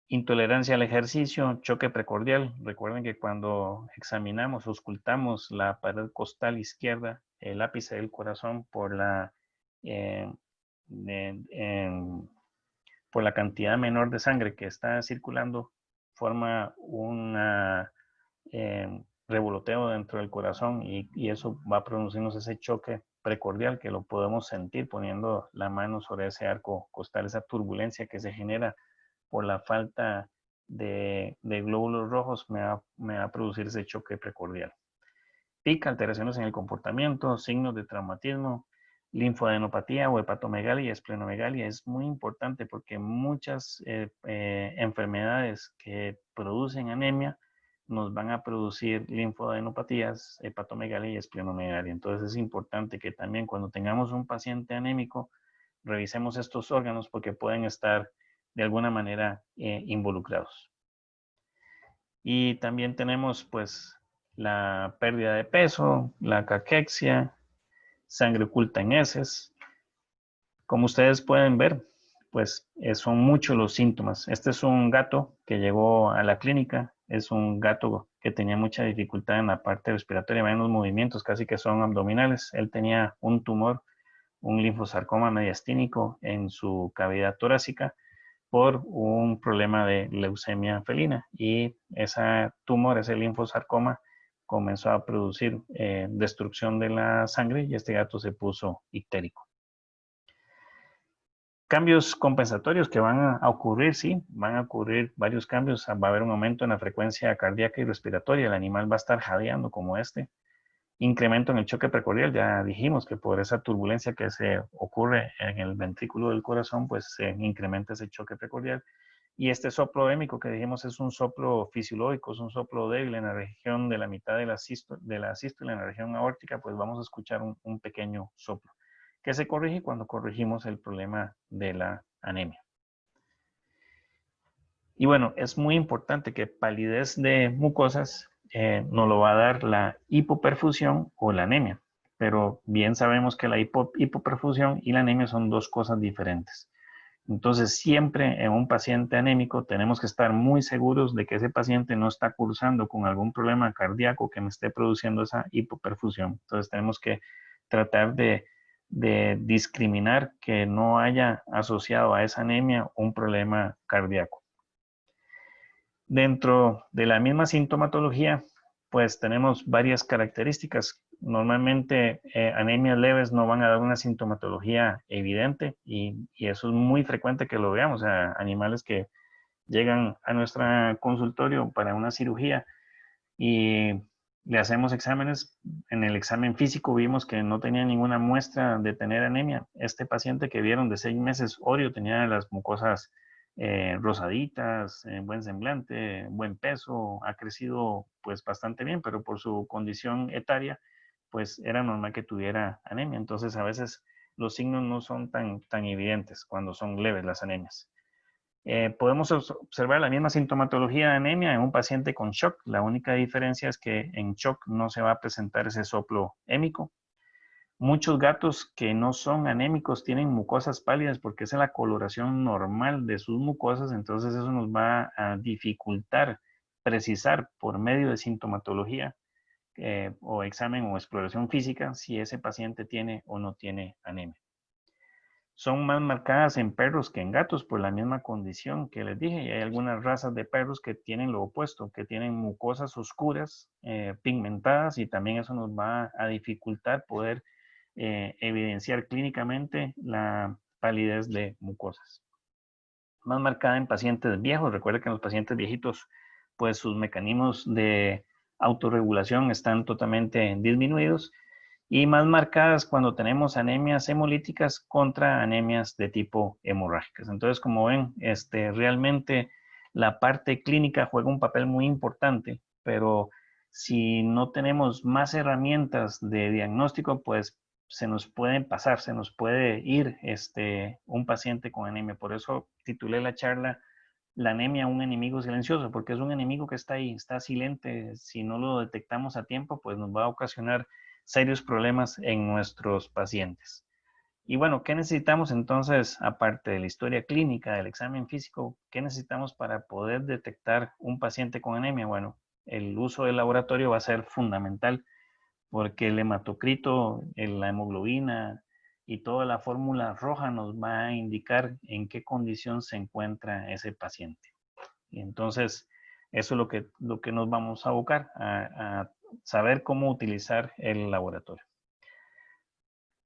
Intolerancia al ejercicio, choque precordial. Recuerden que cuando examinamos, auscultamos la pared costal izquierda, el ápice del corazón, por la cantidad menor de sangre que está circulando, forma un revoloteo dentro del corazón, y eso va a producirnos ese choque precordial que lo podemos sentir poniendo la mano sobre ese arco costal, esa turbulencia que se genera por la falta de glóbulos rojos me va a producir ese choque precordial. Pica, alteraciones en el comportamiento, signos de traumatismo, linfoadenopatía o hepatomegalia, esplenomegalia. Es muy importante porque muchas enfermedades que producen anemia nos van a producir linfoadenopatías, hepatomegalia y esplenomegalia. Entonces es importante que también cuando tengamos un paciente anémico, revisemos estos órganos porque pueden estar de alguna manera involucrados. Y también tenemos pues la pérdida de peso, la caquexia, sangre oculta en heces. Como ustedes pueden ver, pues son muchos los síntomas. Este es un gato que llegó a la clínica. Es un gato que tenía mucha dificultad en la parte respiratoria, vean los movimientos casi que son abdominales. Él tenía un tumor, un linfosarcoma mediastínico en su cavidad torácica por un problema de leucemia felina, y ese tumor, ese linfosarcoma, comenzó a producir destrucción de la sangre y este gato se puso ictérico. Cambios compensatorios que van a ocurrir, sí, van a ocurrir varios cambios. Va a haber un aumento en la frecuencia cardíaca y respiratoria. El animal va a estar jadeando como este. Incremento en el choque precordial. Ya dijimos que por esa turbulencia que se ocurre en el ventrículo del corazón, pues se incrementa ese choque precordial. Y este soplo hémico que dijimos es un soplo fisiológico, es un soplo débil en la región de la mitad de la sístole, en la región aórtica, pues vamos a escuchar un pequeño soplo que se corrige cuando corregimos el problema de la anemia. Y bueno, es muy importante que palidez de mucosas nos lo va a dar la hipoperfusión o la anemia, pero bien sabemos que la hipoperfusión y la anemia son dos cosas diferentes. Entonces, siempre en un paciente anémico tenemos que estar muy seguros de que ese paciente no está cursando con algún problema cardíaco que me esté produciendo esa hipoperfusión. Entonces, tenemos que tratar de discriminar que no haya asociado a esa anemia un problema cardíaco. Dentro de la misma sintomatología, pues tenemos varias características. Normalmente anemias leves no van a dar una sintomatología evidente y eso es muy frecuente que lo veamos. O sea, animales que llegan a nuestro consultorio para una cirugía y le hacemos exámenes. En el examen físico vimos que no tenía ninguna muestra de tener anemia. Este paciente que vieron de 6 meses orio tenía las mucosas rosaditas, buen semblante, buen peso, ha crecido pues bastante bien, pero por su condición etaria pues era normal que tuviera anemia. Entonces a veces los signos no son tan evidentes cuando son leves las anemias. Podemos observar la misma sintomatología de anemia en un paciente con shock. La única diferencia es que en shock no se va a presentar ese soplo hémico. Muchos gatos que no son anémicos tienen mucosas pálidas porque esa es la coloración normal de sus mucosas, entonces eso nos va a dificultar precisar por medio de sintomatología o examen o exploración física si ese paciente tiene o no tiene anemia. Son más marcadas en perros que en gatos por la misma condición que les dije. Y hay algunas razas de perros que tienen lo opuesto, que tienen mucosas oscuras, pigmentadas, y también eso nos va a dificultar poder evidenciar clínicamente la palidez de mucosas. Más marcada en pacientes viejos. Recuerda que en los pacientes viejitos, pues sus mecanismos de autorregulación están totalmente disminuidos, y más marcadas cuando tenemos anemias hemolíticas contra anemias de tipo hemorrágicas. Entonces, como ven, realmente la parte clínica juega un papel muy importante, pero si no tenemos más herramientas de diagnóstico, pues se nos pueden pasar, se nos puede ir un paciente con anemia. Por eso titulé la charla "La anemia, un enemigo silencioso", porque es un enemigo que está ahí, está silente. Si no lo detectamos a tiempo, pues nos va a ocasionar serios problemas en nuestros pacientes. Y bueno, ¿qué necesitamos entonces, aparte de la historia clínica, del examen físico? ¿Qué necesitamos para poder detectar un paciente con anemia? Bueno, el uso del laboratorio va a ser fundamental, porque el hematocrito, la hemoglobina y toda la fórmula roja nos va a indicar en qué condición se encuentra ese paciente. Y entonces, eso es lo que nos vamos a abocar, a saber cómo utilizar el laboratorio.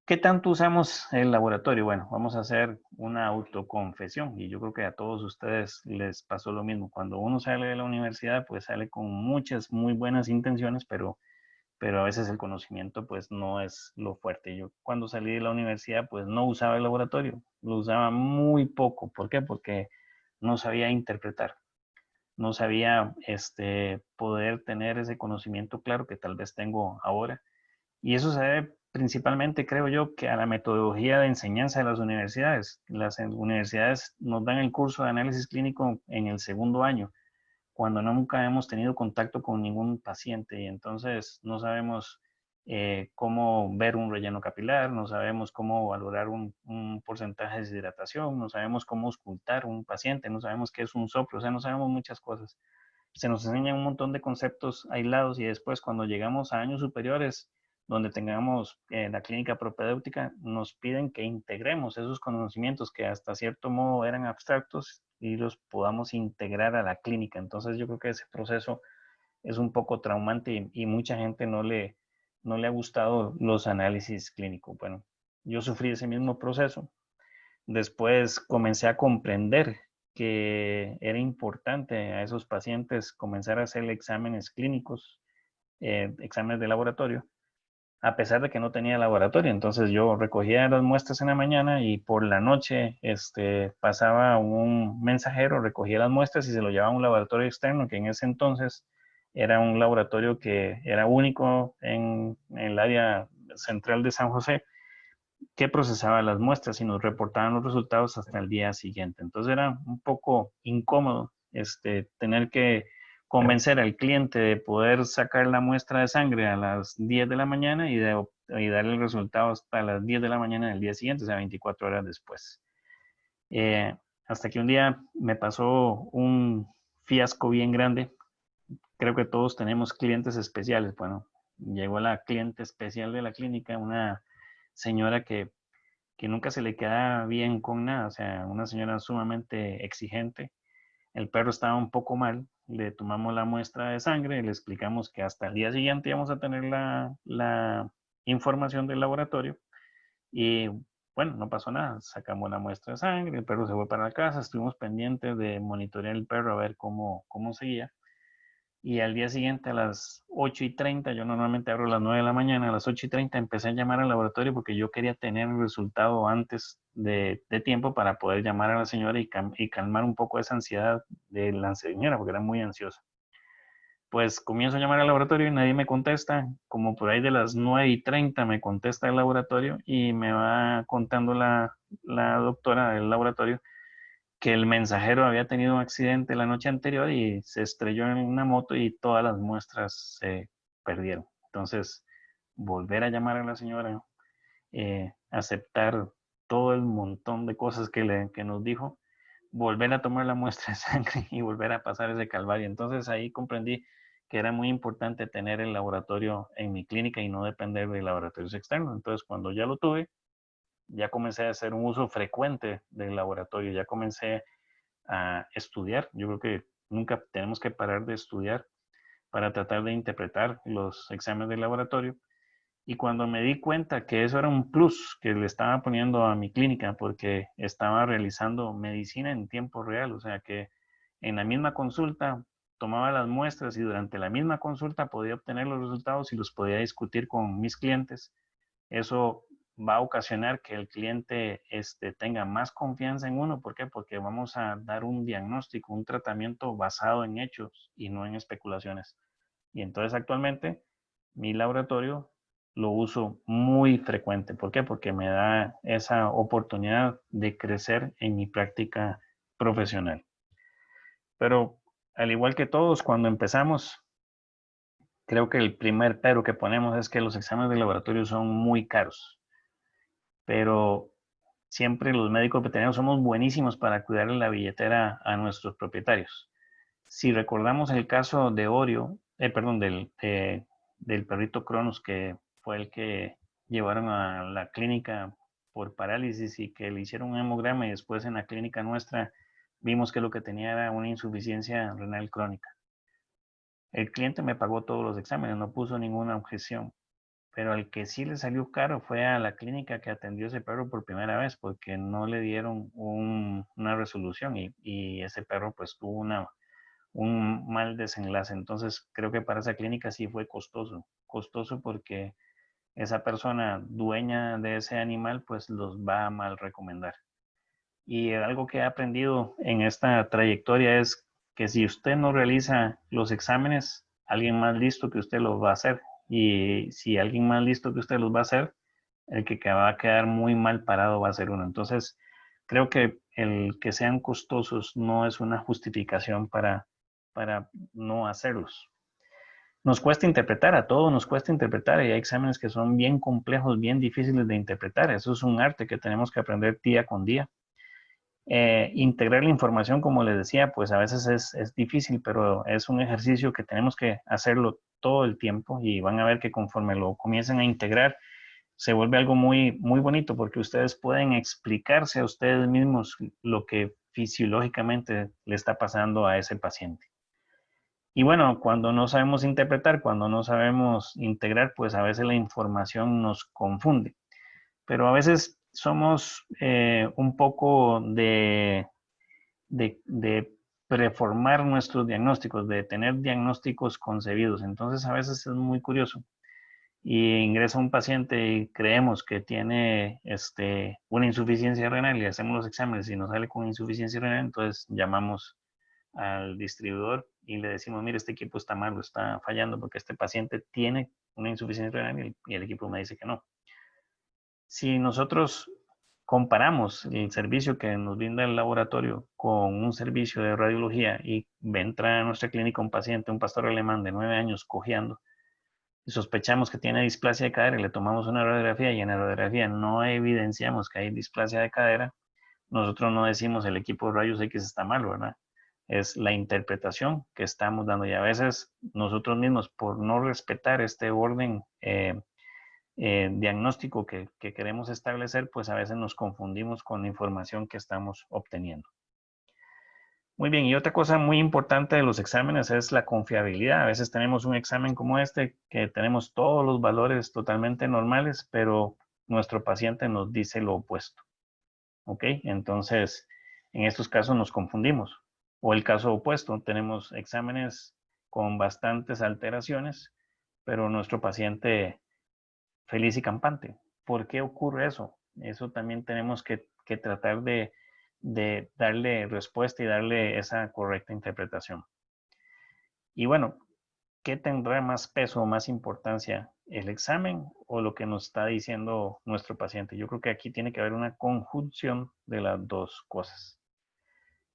¿Qué tanto usamos el laboratorio? Bueno, vamos a hacer una autoconfesión, y yo creo que a todos ustedes les pasó lo mismo. Cuando uno sale de la universidad, pues sale con muchas muy buenas intenciones, pero a veces el conocimiento pues no es lo fuerte. Yo cuando salí de la universidad pues no usaba el laboratorio, lo usaba muy poco. ¿Por qué? Porque no sabía interpretar, no sabía poder tener ese conocimiento claro que tal vez tengo ahora. Y eso se debe principalmente, creo yo, que a la metodología de enseñanza de las universidades. Las universidades nos dan el curso de análisis clínico en el segundo año, cuando nunca hemos tenido contacto con ningún paciente, y entonces no sabemos cómo ver un relleno capilar, no sabemos cómo valorar un porcentaje de deshidratación, no sabemos cómo auscultar un paciente, no sabemos qué es un soplo, o sea, no sabemos muchas cosas. Se nos enseñan un montón de conceptos aislados, y después cuando llegamos a años superiores, donde tengamos la clínica propedéutica, nos piden que integremos esos conocimientos que hasta cierto modo eran abstractos y los podamos integrar a la clínica. Entonces yo creo que ese proceso es un poco traumante, y mucha gente no le ha gustado los análisis clínicos. Bueno, yo sufrí ese mismo proceso. Después comencé a comprender que era importante a esos pacientes comenzar a hacer exámenes clínicos, exámenes de laboratorio, a pesar de que no tenía laboratorio. Entonces yo recogía las muestras en la mañana, y por la noche pasaba un mensajero, recogía las muestras y se lo llevaba a un laboratorio externo, que en ese entonces era un laboratorio que era único en el área central de San José, que procesaba las muestras y nos reportaban los resultados hasta el día siguiente. Entonces era un poco incómodo tener que convencer al cliente de poder sacar la muestra de sangre a las 10 de la mañana y darle el resultado hasta las 10 de la mañana del día siguiente, o sea, 24 horas después. Hasta que un día me pasó un fiasco bien grande. Creo que todos tenemos clientes especiales. Bueno, llegó la cliente especial de la clínica, una señora que nunca se le queda bien con nada, o sea, una señora sumamente exigente. El perro estaba un poco mal, le tomamos la muestra de sangre, le explicamos que hasta el día siguiente íbamos a tener la información del laboratorio y bueno, no pasó nada, sacamos la muestra de sangre, el perro se fue para la casa, estuvimos pendientes de monitorear el perro a ver cómo seguía. Y al día siguiente a las 8:30, yo normalmente abro a las 9 de la mañana, a las 8:30 empecé a llamar al laboratorio porque yo quería tener el resultado antes de tiempo para poder llamar a la señora y calmar un poco esa ansiedad de la señora porque era muy ansiosa. Pues comienzo a llamar al laboratorio y nadie me contesta. Como por ahí de las 9:30 me contesta el laboratorio y me va contando la doctora del laboratorio que el mensajero había tenido un accidente la noche anterior y se estrelló en una moto y todas las muestras se perdieron. Entonces, volver a llamar a la señora, aceptar todo el montón de cosas que nos dijo, volver a tomar la muestra de sangre y volver a pasar ese calvario. Entonces ahí comprendí que era muy importante tener el laboratorio en mi clínica y no depender de laboratorios externos. Entonces, cuando ya lo tuve, ya comencé a hacer un uso frecuente del laboratorio, ya comencé a estudiar. Yo creo que nunca tenemos que parar de estudiar para tratar de interpretar los exámenes de laboratorio. Y cuando me di cuenta que eso era un plus que le estaba poniendo a mi clínica, porque estaba realizando medicina en tiempo real, o sea que en la misma consulta tomaba las muestras y durante la misma consulta podía obtener los resultados y los podía discutir con mis clientes. Eso va a ocasionar que el cliente tenga más confianza en uno. ¿Por qué? Porque vamos a dar un diagnóstico, un tratamiento basado en hechos y no en especulaciones. Y entonces actualmente mi laboratorio lo uso muy frecuente. ¿Por qué? Porque me da esa oportunidad de crecer en mi práctica profesional. Pero al igual que todos, cuando empezamos, creo que el primer pero que ponemos es que los exámenes de laboratorio son muy caros. Pero siempre los médicos veterinarios somos buenísimos para cuidar la billetera a nuestros propietarios. Si recordamos el caso de Oreo, perdón, del perrito Cronos, que fue el que llevaron a la clínica por parálisis y que le hicieron un hemograma y después en la clínica nuestra vimos que lo que tenía era una insuficiencia renal crónica. El cliente me pagó todos los exámenes, no puso ninguna objeción, pero al que sí le salió caro fue a la clínica que atendió ese perro por primera vez porque no le dieron una resolución y ese perro pues tuvo un mal desenlace. Entonces creo que para esa clínica sí fue costoso porque esa persona dueña de ese animal pues los va a mal recomendar. Y algo que he aprendido en esta trayectoria es que si usted no realiza los exámenes, alguien más listo que usted los va a hacer. Y si alguien más listo que usted los va a hacer, el que va a quedar muy mal parado va a ser uno. Entonces, creo que el que sean costosos no es una justificación para no hacerlos. Nos cuesta interpretar, a todos nos cuesta interpretar y hay exámenes que son bien complejos, bien difíciles de interpretar. Eso es un arte que tenemos que aprender día con día. Integrar la información, como les decía, pues a veces es difícil, pero es un ejercicio que tenemos que hacerlo todo el tiempo y van a ver que conforme lo comiencen a integrar, se vuelve algo muy, muy bonito porque ustedes pueden explicarse a ustedes mismos lo que fisiológicamente le está pasando a ese paciente. Y bueno, cuando no sabemos interpretar, cuando no sabemos integrar, pues a veces la información nos confunde. Pero a veces somos un poco de preformar nuestros diagnósticos, de tener diagnósticos concebidos. Entonces a veces es muy curioso. Y ingresa un paciente y creemos que tiene una insuficiencia renal y hacemos los exámenes y nos sale con insuficiencia renal, entonces llamamos al distribuidor y le decimos, mire, este equipo está malo, está fallando porque este paciente tiene una insuficiencia renal y el equipo me dice que no. Si nosotros comparamos el servicio que nos brinda el laboratorio con un servicio de radiología y entra a nuestra clínica un paciente, un pastor alemán de 9 años cojeando, y sospechamos que tiene displasia de cadera y le tomamos una radiografía y en la radiografía no evidenciamos que hay displasia de cadera, nosotros no decimos el equipo de rayos X está mal, ¿verdad? Es la interpretación que estamos dando y a veces nosotros mismos por no respetar este orden diagnóstico que queremos establecer, pues a veces nos confundimos con la información que estamos obteniendo. Muy bien, y otra cosa muy importante de los exámenes es la confiabilidad. A veces tenemos un examen como este que tenemos todos los valores totalmente normales, pero nuestro paciente nos dice lo opuesto. ¿Ok? Entonces, en estos casos nos confundimos. O el caso opuesto, tenemos exámenes con bastantes alteraciones, pero nuestro paciente feliz y campante. ¿Por qué ocurre eso? Eso también tenemos que tratar de darle respuesta y darle esa correcta interpretación. Y bueno, ¿qué tendrá más peso o más importancia? ¿El examen o lo que nos está diciendo nuestro paciente? Yo creo que aquí tiene que haber una conjunción de las dos cosas.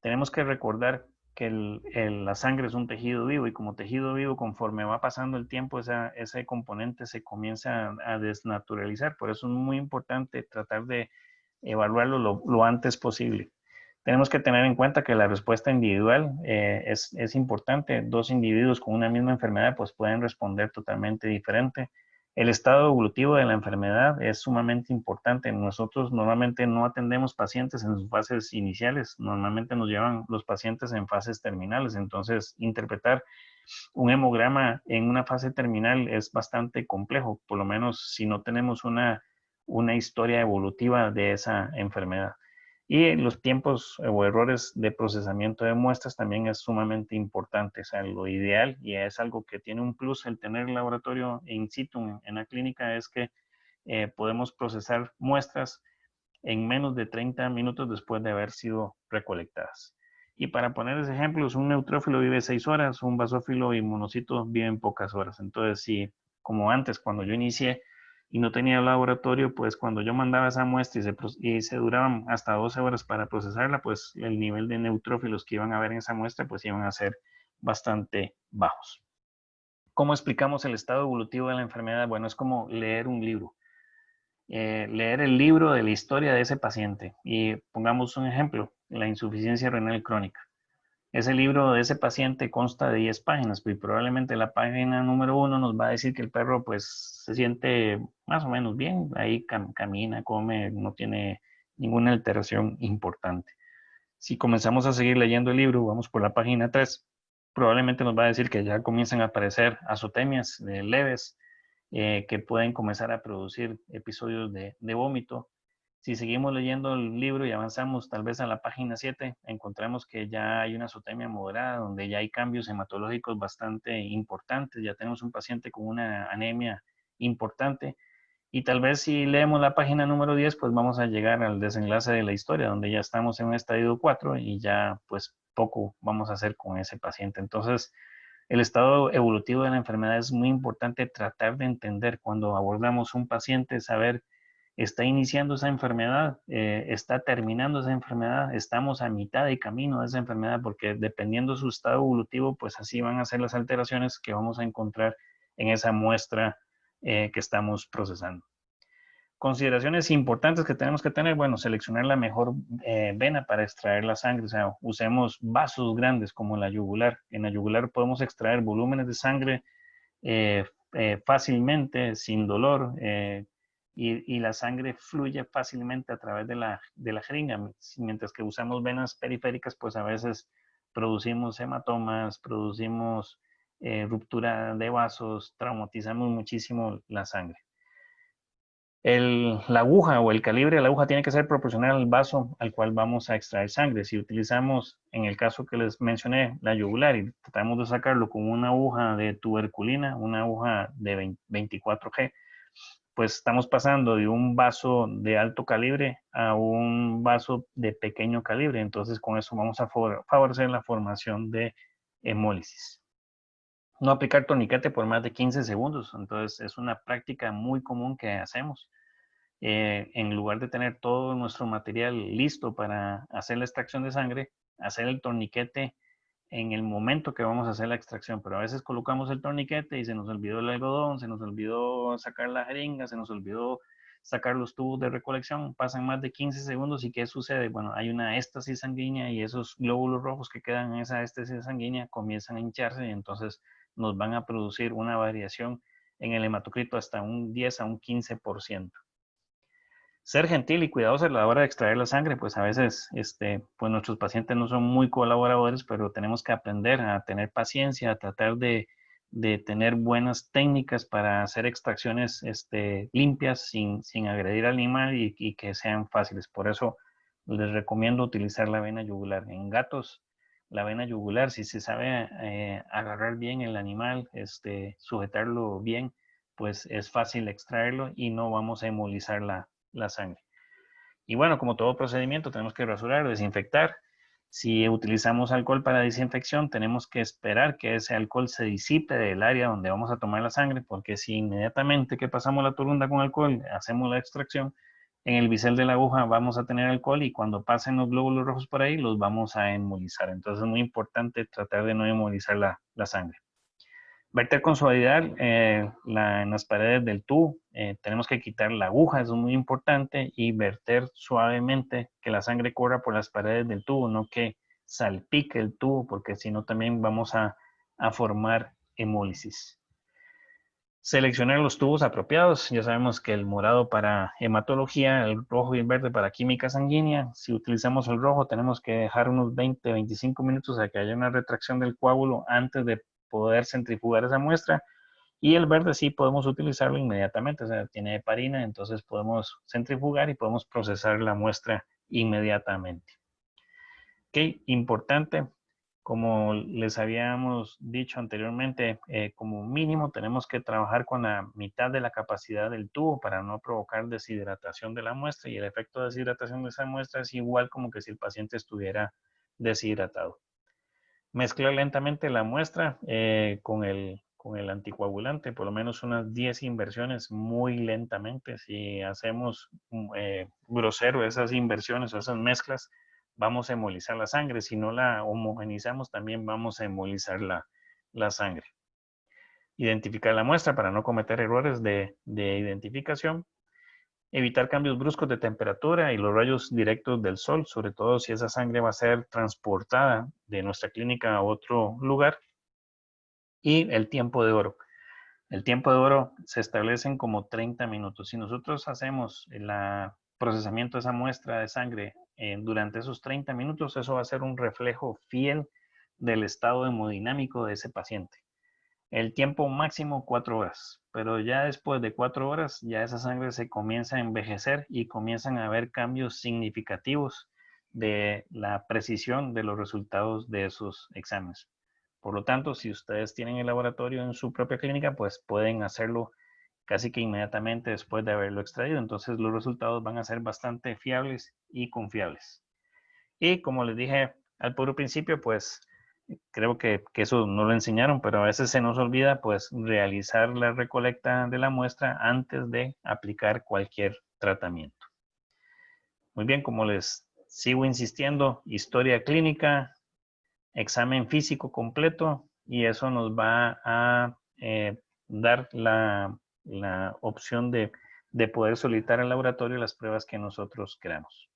Tenemos que recordar que la sangre es un tejido vivo y como tejido vivo, conforme va pasando el tiempo, ese componente se comienza a desnaturalizar. Por eso es muy importante tratar de evaluarlo lo antes posible. Tenemos que tener en cuenta que la respuesta individual es importante. Dos individuos con una misma enfermedad pues pueden responder totalmente diferente. El estado evolutivo de la enfermedad es sumamente importante. Nosotros normalmente no atendemos pacientes en sus fases iniciales. Normalmente nos llevan los pacientes en fases terminales. Entonces, interpretar un hemograma en una fase terminal es bastante complejo, por lo menos si no tenemos una historia evolutiva de esa enfermedad. Y los tiempos o errores de procesamiento de muestras también es sumamente importante. O sea, lo ideal, y es algo que tiene un plus el tener el laboratorio in situ en la clínica, es que podemos procesar muestras en menos de 30 minutos después de haber sido recolectadas. Y para poner ese ejemplo, un neutrófilo vive 6 horas, un basófilo y monocito viven pocas horas. Entonces, si como antes, cuando yo inicié y no tenía laboratorio, pues cuando yo mandaba esa muestra y se duraban hasta 12 horas para procesarla, pues el nivel de neutrófilos que iban a haber en esa muestra, pues iban a ser bastante bajos. ¿Cómo explicamos el estado evolutivo de la enfermedad? Bueno, es como leer un libro. Leer el libro de la historia de ese paciente. Y pongamos un ejemplo, la insuficiencia renal crónica. Ese libro de ese paciente consta de 10 páginas, y probablemente la página número 1 nos va a decir que el perro pues se siente más o menos bien, ahí camina, come, no tiene ninguna alteración importante. Si comenzamos a seguir leyendo el libro, vamos por la página 3, probablemente nos va a decir que ya comienzan a aparecer azotemias leves, que pueden comenzar a producir episodios de vómito. Si seguimos leyendo el libro y avanzamos tal vez a la página 7, encontramos que ya hay una azotemia moderada, donde ya hay cambios hematológicos bastante importantes, ya tenemos un paciente con una anemia importante. Y tal vez si leemos la página número 10, pues vamos a llegar al desenlace de la historia, donde ya estamos en un estadio 4 y ya pues poco vamos a hacer con ese paciente. Entonces, el estado evolutivo de la enfermedad es muy importante tratar de entender cuando abordamos un paciente, saber, está iniciando esa enfermedad, está terminando esa enfermedad, estamos a mitad de camino de esa enfermedad, porque dependiendo de su estado evolutivo, pues así van a ser las alteraciones que vamos a encontrar en esa muestra que estamos procesando. Consideraciones importantes que tenemos que tener, bueno, seleccionar la mejor vena para extraer la sangre, o sea, usemos vasos grandes como la yugular. En la yugular podemos extraer volúmenes de sangre fácilmente, sin dolor, y la sangre fluye fácilmente a través de la jeringa, mientras que usamos venas periféricas, pues a veces producimos hematomas, producimos ruptura de vasos, traumatizamos muchísimo la sangre. La aguja o el calibre de la aguja tiene que ser proporcional al vaso al cual vamos a extraer sangre. Si utilizamos, en el caso que les mencioné, la yugular y tratamos de sacarlo con una aguja de tuberculina, una aguja de 24G, pues estamos pasando de un vaso de alto calibre a un vaso de pequeño calibre. Entonces, con eso vamos a favorecer la formación de hemólisis. No aplicar torniquete por más de 15 segundos. Entonces, es una práctica muy común que hacemos. En lugar de tener todo nuestro material listo para hacer la extracción de sangre, hacer el torniquete en el momento que vamos a hacer la extracción. Pero a veces colocamos el torniquete y se nos olvidó el algodón, se nos olvidó sacar la jeringa, se nos olvidó sacar los tubos de recolección, pasan más de 15 segundos y ¿qué sucede? Bueno, hay una éstasis sanguínea y esos glóbulos rojos que quedan en esa éstasis sanguínea comienzan a hincharse y entonces nos van a producir una variación en el hematocrito hasta un 10 a un 15%. Ser gentil y cuidadoso a la hora de extraer la sangre, pues a veces pues nuestros pacientes no son muy colaboradores, pero tenemos que aprender a tener paciencia, a tratar de tener buenas técnicas para hacer extracciones limpias sin agredir al animal y que sean fáciles. Por eso les recomiendo utilizar la vena yugular. En gatos, la vena yugular, si se sabe agarrar bien el animal, sujetarlo bien, pues es fácil extraerlo y no vamos a hemolizar la sangre. Y bueno, como todo procedimiento, tenemos que rasurar, desinfectar. Si utilizamos alcohol para desinfección, tenemos que esperar que ese alcohol se disipe del área donde vamos a tomar la sangre, porque si inmediatamente que pasamos la turunda con alcohol, hacemos la extracción, en el bisel de la aguja vamos a tener alcohol y cuando pasen los glóbulos rojos por ahí, los vamos a hemolizar. Entonces es muy importante tratar de no hemolizar la sangre. Verter con suavidad en las paredes del tubo. Tenemos que quitar la aguja, eso es muy importante, y verter suavemente que la sangre corra por las paredes del tubo, no que salpique el tubo, porque si no también vamos a formar hemólisis. Seleccionar los tubos apropiados. Ya sabemos que el morado para hematología, el rojo y el verde para química sanguínea. Si utilizamos el rojo, tenemos que dejar unos 20-25 minutos a que haya una retracción del coágulo antes de poder centrifugar esa muestra. Y el verde sí podemos utilizarlo inmediatamente, o sea, tiene heparina, entonces podemos centrifugar y podemos procesar la muestra inmediatamente. Ok, importante, como les habíamos dicho anteriormente, como mínimo tenemos que trabajar con la mitad de la capacidad del tubo para no provocar deshidratación de la muestra, y el efecto de deshidratación de esa muestra es igual como que si el paciente estuviera deshidratado. Mezclar lentamente la muestra con el anticoagulante, por lo menos unas 10 inversiones muy lentamente. Si hacemos grosero esas inversiones o esas mezclas, vamos a hemolizar la sangre. Si no la homogenizamos, también vamos a hemolizar la sangre. Identificar la muestra para no cometer errores de identificación. Evitar cambios bruscos de temperatura y los rayos directos del sol, sobre todo si esa sangre va a ser transportada de nuestra clínica a otro lugar. Y el tiempo de oro. El tiempo de oro se establece como 30 minutos. Si nosotros hacemos el procesamiento de esa muestra de sangre durante esos 30 minutos, eso va a ser un reflejo fiel del estado hemodinámico de ese paciente. El tiempo máximo 4 horas, pero ya después de 4 horas ya esa sangre se comienza a envejecer y comienzan a haber cambios significativos de la precisión de los resultados de esos exámenes. Por lo tanto, si ustedes tienen el laboratorio en su propia clínica, pues pueden hacerlo casi que inmediatamente después de haberlo extraído. Entonces los resultados van a ser bastante fiables y confiables. Y como les dije al puro principio, pues creo que eso no lo enseñaron, pero a veces se nos olvida pues realizar la recolecta de la muestra antes de aplicar cualquier tratamiento. Muy bien, como les sigo insistiendo, historia clínica, examen físico completo, y eso nos va a dar la opción de poder solicitar al laboratorio las pruebas que nosotros queramos.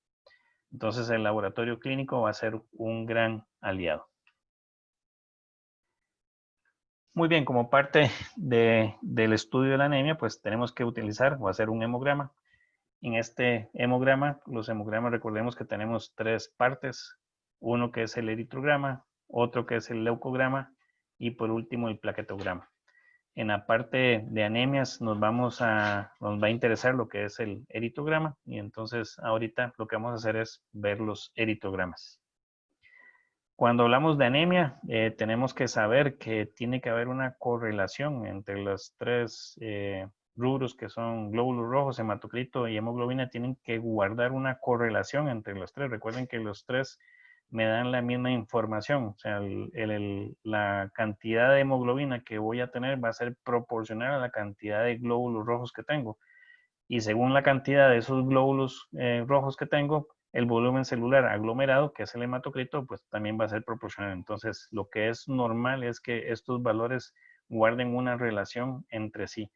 Entonces el laboratorio clínico va a ser un gran aliado. Muy bien, como parte del estudio de la anemia, pues tenemos que utilizar o hacer un hemograma. En este hemograma, los hemogramas, recordemos que tenemos 3 partes. Uno que es el eritrograma, otro que es el leucograma y por último el plaquetograma. En la parte de anemias nos va a interesar lo que es el eritrograma, y entonces ahorita lo que vamos a hacer es ver los eritrogramas. Cuando hablamos de anemia, tenemos que saber que tiene que haber una correlación entre los 3 rubros que son glóbulos rojos, hematocrito y hemoglobina. Tienen que guardar una correlación entre los 3. Recuerden que los 3 me dan la misma información. O sea, la cantidad de hemoglobina que voy a tener va a ser proporcional a la cantidad de glóbulos rojos que tengo. Y según la cantidad de esos glóbulos rojos que tengo, el volumen celular aglomerado, que es el hematocrito, pues también va a ser proporcional. Entonces, lo que es normal es que estos valores guarden una relación entre sí.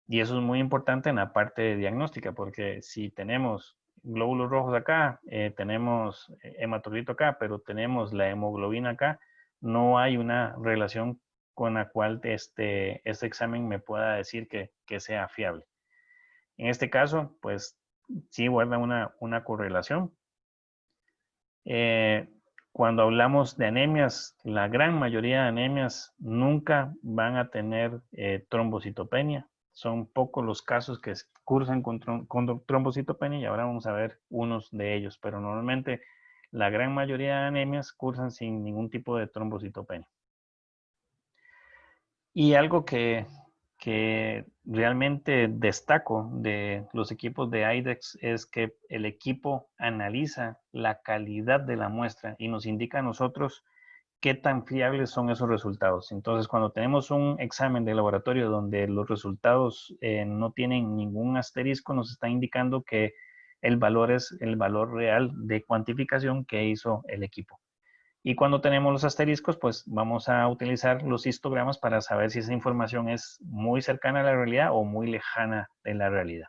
Y eso es muy importante en la parte diagnóstica, porque si tenemos glóbulos rojos acá, tenemos hematocrito acá, pero tenemos la hemoglobina acá, no hay una relación con la cual este examen me pueda decir que sea fiable. En este caso, pues sí guarda una correlación. Cuando hablamos de anemias, la gran mayoría de anemias nunca van a tener trombocitopenia. Son pocos los casos que cursan con trombocitopenia y ahora vamos a ver unos de ellos, pero normalmente la gran mayoría de anemias cursan sin ningún tipo de trombocitopenia. Y algo que realmente destaco de los equipos de IDEXX es que el equipo analiza la calidad de la muestra y nos indica a nosotros qué tan fiables son esos resultados. Entonces, cuando tenemos un examen de laboratorio donde los resultados no tienen ningún asterisco, nos está indicando que el valor es el valor real de cuantificación que hizo el equipo. Y cuando tenemos los asteriscos, pues vamos a utilizar los histogramas para saber si esa información es muy cercana a la realidad o muy lejana de la realidad.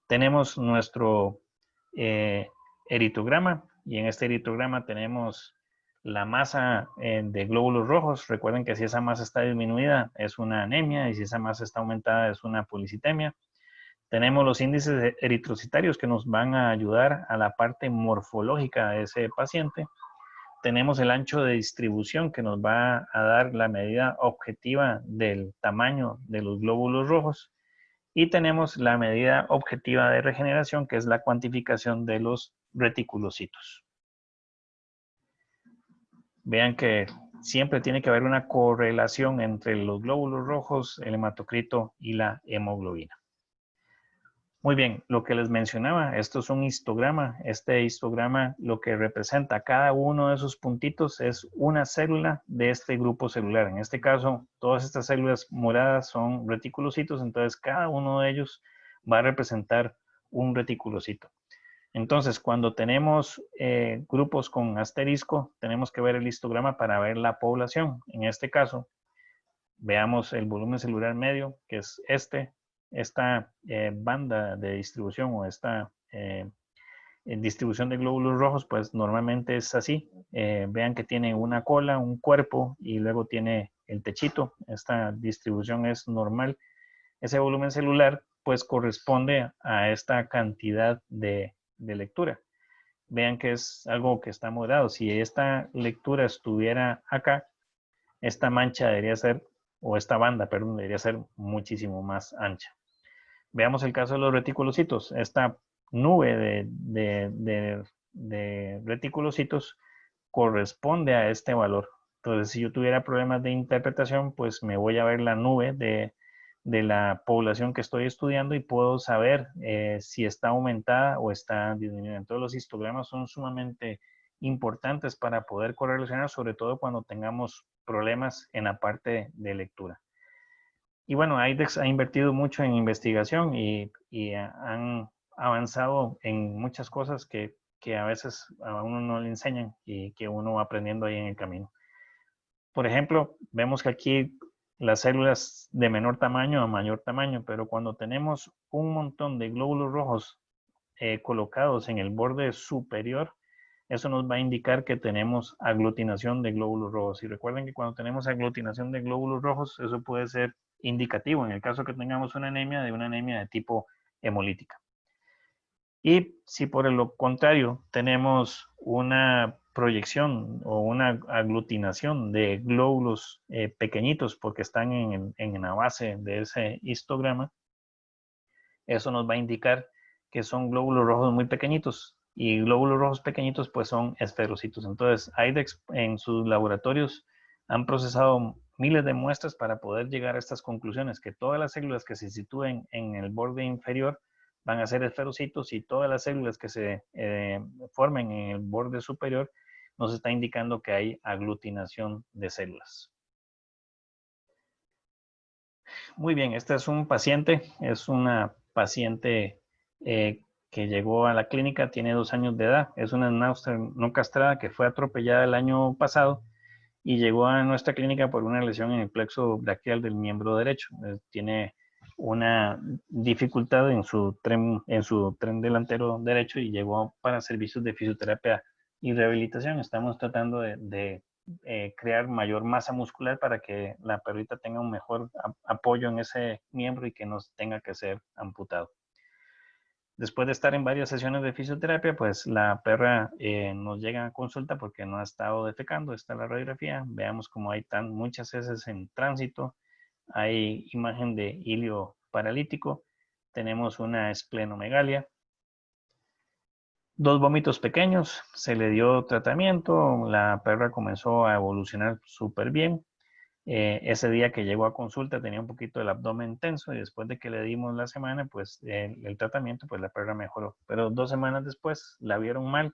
Tenemos nuestro eritograma y en este eritograma tenemos la masa de glóbulos rojos. Recuerden que si esa masa está disminuida es una anemia y si esa masa está aumentada es una policitemia. Tenemos los índices eritrocitarios que nos van a ayudar a la parte morfológica de ese paciente. Tenemos el ancho de distribución que nos va a dar la medida objetiva del tamaño de los glóbulos rojos. Y tenemos la medida objetiva de regeneración, que es la cuantificación de los reticulocitos. Vean que siempre tiene que haber una correlación entre los glóbulos rojos, el hematocrito y la hemoglobina. Muy bien, lo que les mencionaba, esto es un histograma. Este histograma lo que representa cada uno de esos puntitos es una célula de este grupo celular. En este caso, todas estas células moradas son reticulocitos, entonces cada uno de ellos va a representar un reticulocito. Entonces, cuando tenemos grupos con asterisco, tenemos que ver el histograma para ver la población. En este caso, veamos el volumen celular medio, que es esta banda de distribución o esta distribución de glóbulos rojos, pues normalmente es así. Vean que tiene una cola, un cuerpo y luego tiene el techito. Esta distribución es normal. Ese volumen celular pues corresponde a esta cantidad de lectura. Vean que es algo que está moderado. Si esta lectura estuviera acá, esta mancha debería ser, o esta banda, perdón, debería ser muchísimo más ancha. Veamos el caso de los reticulocitos. Esta nube de reticulocitos corresponde a este valor. Entonces, si yo tuviera problemas de interpretación, pues me voy a ver la nube de la población que estoy estudiando y puedo saber si está aumentada o está disminuida. Entonces, los histogramas son sumamente importantes para poder correlacionar, sobre todo cuando tengamos problemas en la parte de lectura. Y bueno, IDEXX ha invertido mucho en investigación y han avanzado en muchas cosas que a veces a uno no le enseñan y que uno va aprendiendo ahí en el camino. Por ejemplo, vemos que aquí las células de menor tamaño a mayor tamaño, pero cuando tenemos un montón de glóbulos rojos colocados en el borde superior, eso nos va a indicar que tenemos aglutinación de glóbulos rojos. Y recuerden que cuando tenemos aglutinación de glóbulos rojos, eso puede ser indicativo en el caso que tengamos una anemia de tipo hemolítica. Y si por el contrario tenemos una proyección o una aglutinación de glóbulos pequeñitos porque están en la base de ese histograma, eso nos va a indicar que son glóbulos rojos muy pequeñitos y glóbulos rojos pequeñitos pues son esferocitos. Entonces, IDEXX en sus laboratorios han procesado miles de muestras para poder llegar a estas conclusiones, que todas las células que se sitúen en el borde inferior van a ser esferocitos y todas las células que se formen en el borde superior nos está indicando que hay aglutinación de células. Muy bien, este es un paciente, es una paciente que llegó a la clínica, tiene 2 años de edad, es una náusea no castrada que fue atropellada el año pasado y llegó a nuestra clínica por una lesión en el plexo braquial del miembro derecho. Tiene una dificultad en su tren delantero derecho y llegó para servicios de fisioterapia y rehabilitación. Estamos tratando de crear mayor masa muscular para que la perrita tenga un mejor apoyo en ese miembro y que no tenga que ser amputado. Después de estar en varias sesiones de fisioterapia, pues la perra nos llega a consulta porque no ha estado defecando. Está la radiografía. Veamos cómo hay muchas heces en tránsito. Hay imagen de hilio paralítico. Tenemos una esplenomegalia. 2 vómitos pequeños. Se le dio tratamiento. La perra comenzó a evolucionar súper bien. Ese día que llegó a consulta tenía un poquito el abdomen tenso y después de que le dimos la semana, pues el tratamiento, pues la perra mejoró. Pero 2 semanas después la vieron mal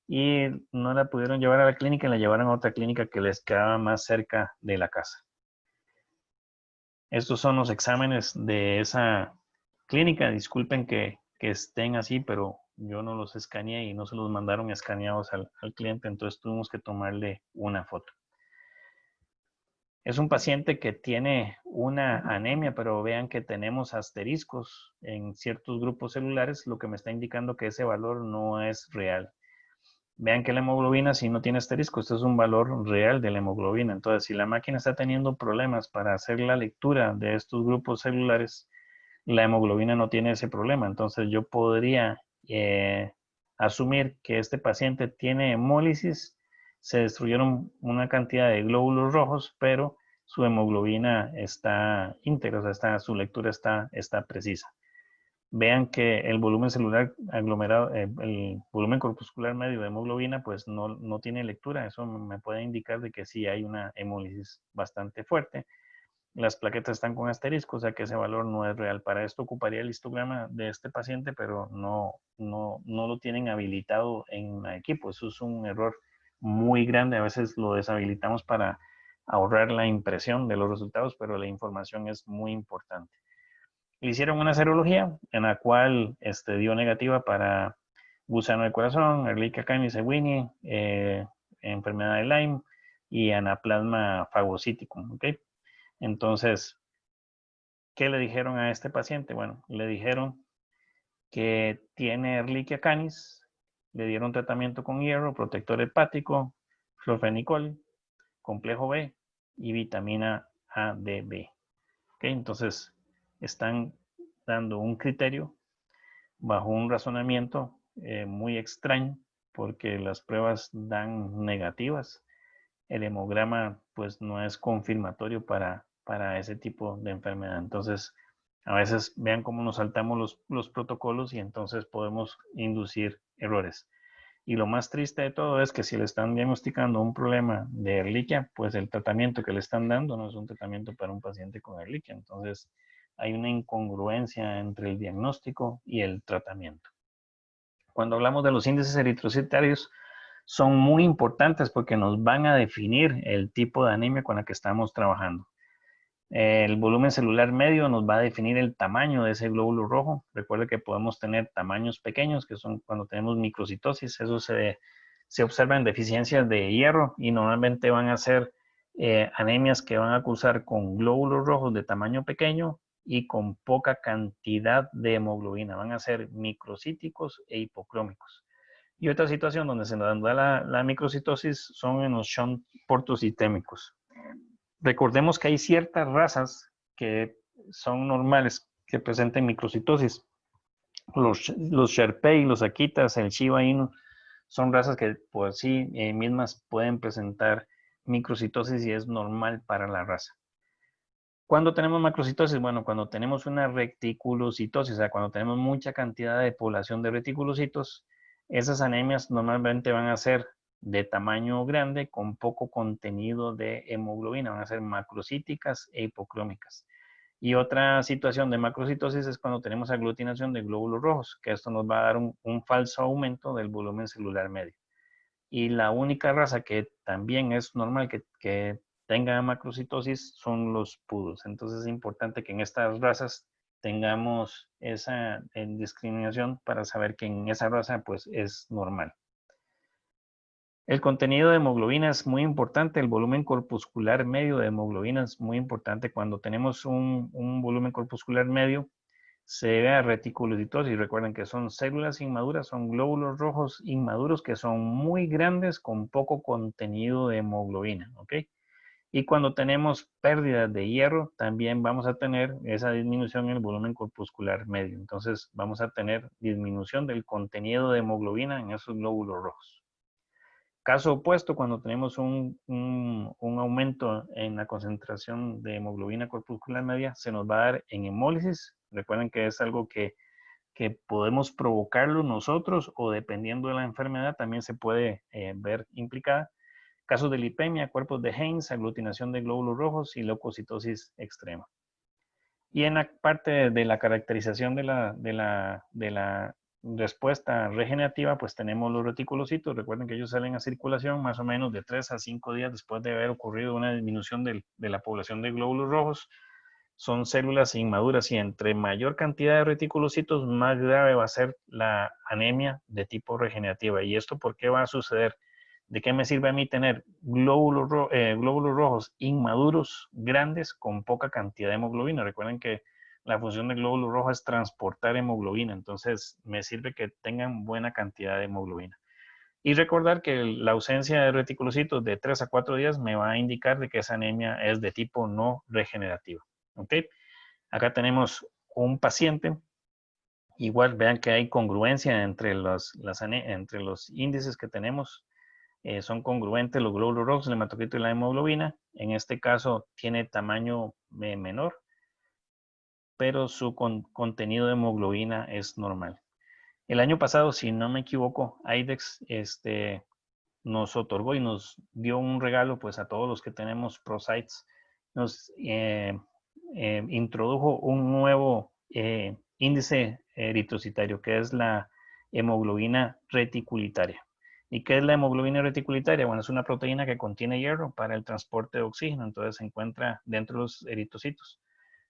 y no la pudieron llevar a la clínica y la llevaron a otra clínica que les quedaba más cerca de la casa. Estos son los exámenes de esa clínica. Disculpen que estén así, pero yo no los escaneé y no se los mandaron escaneados al cliente, entonces tuvimos que tomarle una foto. Es un paciente que tiene una anemia, pero vean que tenemos asteriscos en ciertos grupos celulares, lo que me está indicando que ese valor no es real. Vean que la hemoglobina, si no tiene asterisco, esto es un valor real de la hemoglobina. Entonces, si la máquina está teniendo problemas para hacer la lectura de estos grupos celulares, la hemoglobina no tiene ese problema. Entonces, yo podría asumir que este paciente tiene hemólisis, se destruyeron una cantidad de glóbulos rojos, pero su hemoglobina está íntegra, o sea, su lectura está precisa. Vean que el volumen celular aglomerado, el volumen corpuscular medio de hemoglobina, pues no tiene lectura. Eso me puede indicar de que sí hay una hemólisis bastante fuerte. Las plaquetas están con asterisco, o sea que ese valor no es real. Para esto ocuparía el histograma de este paciente, pero no lo tienen habilitado en el equipo. Eso es un error muy grande. A veces lo deshabilitamos para ahorrar la impresión de los resultados, pero la información es muy importante. Le hicieron una serología en la cual dio negativa para gusano del corazón, Ehrlichia canis ewini, enfermedad de Lyme y anaplasma fagocítico. ¿Okay? Entonces, ¿qué le dijeron a este paciente? Bueno, le dijeron que tiene Ehrlichia canis, le dieron tratamiento con hierro, protector hepático, florfenicol, complejo B y vitamina A, D, B. ¿Okay? Entonces, están dando un criterio bajo un razonamiento muy extraño porque las pruebas dan negativas. El hemograma pues no es confirmatorio para ese tipo de enfermedad. Entonces, a veces vean cómo nos saltamos los protocolos y entonces podemos inducir errores. Y lo más triste de todo es que si le están diagnosticando un problema de Ehrlichia, pues el tratamiento que le están dando no es un tratamiento para un paciente con Ehrlichia. Entonces, hay una incongruencia entre el diagnóstico y el tratamiento. Cuando hablamos de los índices eritrocitarios, son muy importantes porque nos van a definir el tipo de anemia con la que estamos trabajando. El volumen celular medio nos va a definir el tamaño de ese glóbulo rojo. Recuerde que podemos tener tamaños pequeños, que son cuando tenemos microcitosis. Eso se observan deficiencias de hierro y normalmente van a ser anemias que van a cursar con glóbulos rojos de tamaño pequeño y con poca cantidad de hemoglobina. Van a ser microcíticos e hipocrómicos. Y otra situación donde se nos da la microcitosis son en los shunt portocitémicos. Recordemos que hay ciertas razas que son normales que presenten microcitosis. Los Sherpei, los Akitas, el Shiba Inu, son razas que por sí mismas pueden presentar microcitosis y es normal para la raza. ¿Cuándo tenemos macrocitosis? Bueno, cuando tenemos una reticulocitosis, o sea, cuando tenemos mucha cantidad de población de reticulocitos, esas anemias normalmente van a ser de tamaño grande con poco contenido de hemoglobina, van a ser macrocíticas e hipocrómicas. Y otra situación de macrocitosis es cuando tenemos aglutinación de glóbulos rojos, que esto nos va a dar un falso aumento del volumen celular medio. Y la única raza que también es normal que tenga macrocitosis son los poodles. Entonces es importante que en estas razas tengamos esa discriminación para saber que en esa raza pues es normal. El contenido de hemoglobina es muy importante, el volumen corpuscular medio de hemoglobina es muy importante. Cuando tenemos un volumen corpuscular medio, se debe a reticulocitosis. Recuerden que son células inmaduras, son glóbulos rojos inmaduros que son muy grandes con poco contenido de hemoglobina, ¿ok? Y cuando tenemos pérdidas de hierro, también vamos a tener esa disminución en el volumen corpuscular medio. Entonces, vamos a tener disminución del contenido de hemoglobina en esos glóbulos rojos. Caso opuesto, cuando tenemos un aumento en la concentración de hemoglobina corpuscular media, se nos va a dar en hemólisis. Recuerden que es algo que podemos provocarlo nosotros o dependiendo de la enfermedad también se puede ver implicada. Casos de lipemia, cuerpos de Heinz, aglutinación de glóbulos rojos y leucocitosis extrema. Y en la parte de la caracterización de la respuesta regenerativa, pues tenemos los reticulocitos. Recuerden que ellos salen a circulación más o menos de 3 a 5 días después de haber ocurrido una disminución de la población de glóbulos rojos. Son células inmaduras y entre mayor cantidad de reticulocitos, más grave va a ser la anemia de tipo regenerativa. ¿Y esto por qué va a suceder? ¿De qué me sirve a mí tener glóbulos rojos inmaduros grandes con poca cantidad de hemoglobina? Recuerden que la función del glóbulo rojo es transportar hemoglobina, entonces me sirve que tengan buena cantidad de hemoglobina. Y recordar que la ausencia de reticulocitos de 3 a 4 días me va a indicar de que esa anemia es de tipo no regenerativa. ¿Ok? Acá tenemos un paciente. Igual vean que hay congruencia entre entre los índices que tenemos. Son congruentes los glóbulos rojos, el hematocrito y la hemoglobina. En este caso tiene tamaño menor, pero su contenido de hemoglobina es normal. El año pasado, si no me equivoco, IDEX nos otorgó y nos dio un regalo pues a todos los que tenemos ProCytes. Nos introdujo un nuevo índice eritrocitario que es la hemoglobina reticulitaria. ¿Y qué es la hemoglobina reticulitaria? Bueno, es una proteína que contiene hierro para el transporte de oxígeno, entonces se encuentra dentro de los eritrocitos.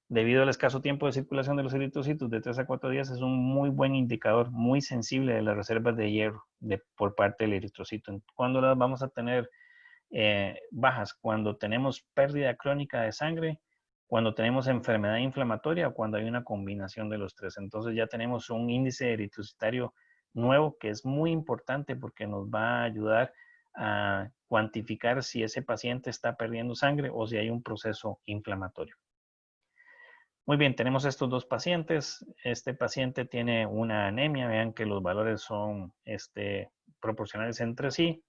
Debido al escaso tiempo de circulación de los eritrocitos de 3 a 4 días, es un muy buen indicador, muy sensible de las reservas de hierro por parte del eritrocito. ¿Cuándo las vamos a tener bajas? Cuando tenemos pérdida crónica de sangre, cuando tenemos enfermedad inflamatoria o cuando hay una combinación de los tres. Entonces ya tenemos un índice eritrocitario nuevo que es muy importante porque nos va a ayudar a cuantificar si ese paciente está perdiendo sangre o si hay un proceso inflamatorio. Muy bien, tenemos estos dos pacientes. Este paciente tiene una anemia. Vean que los valores son proporcionales entre sí.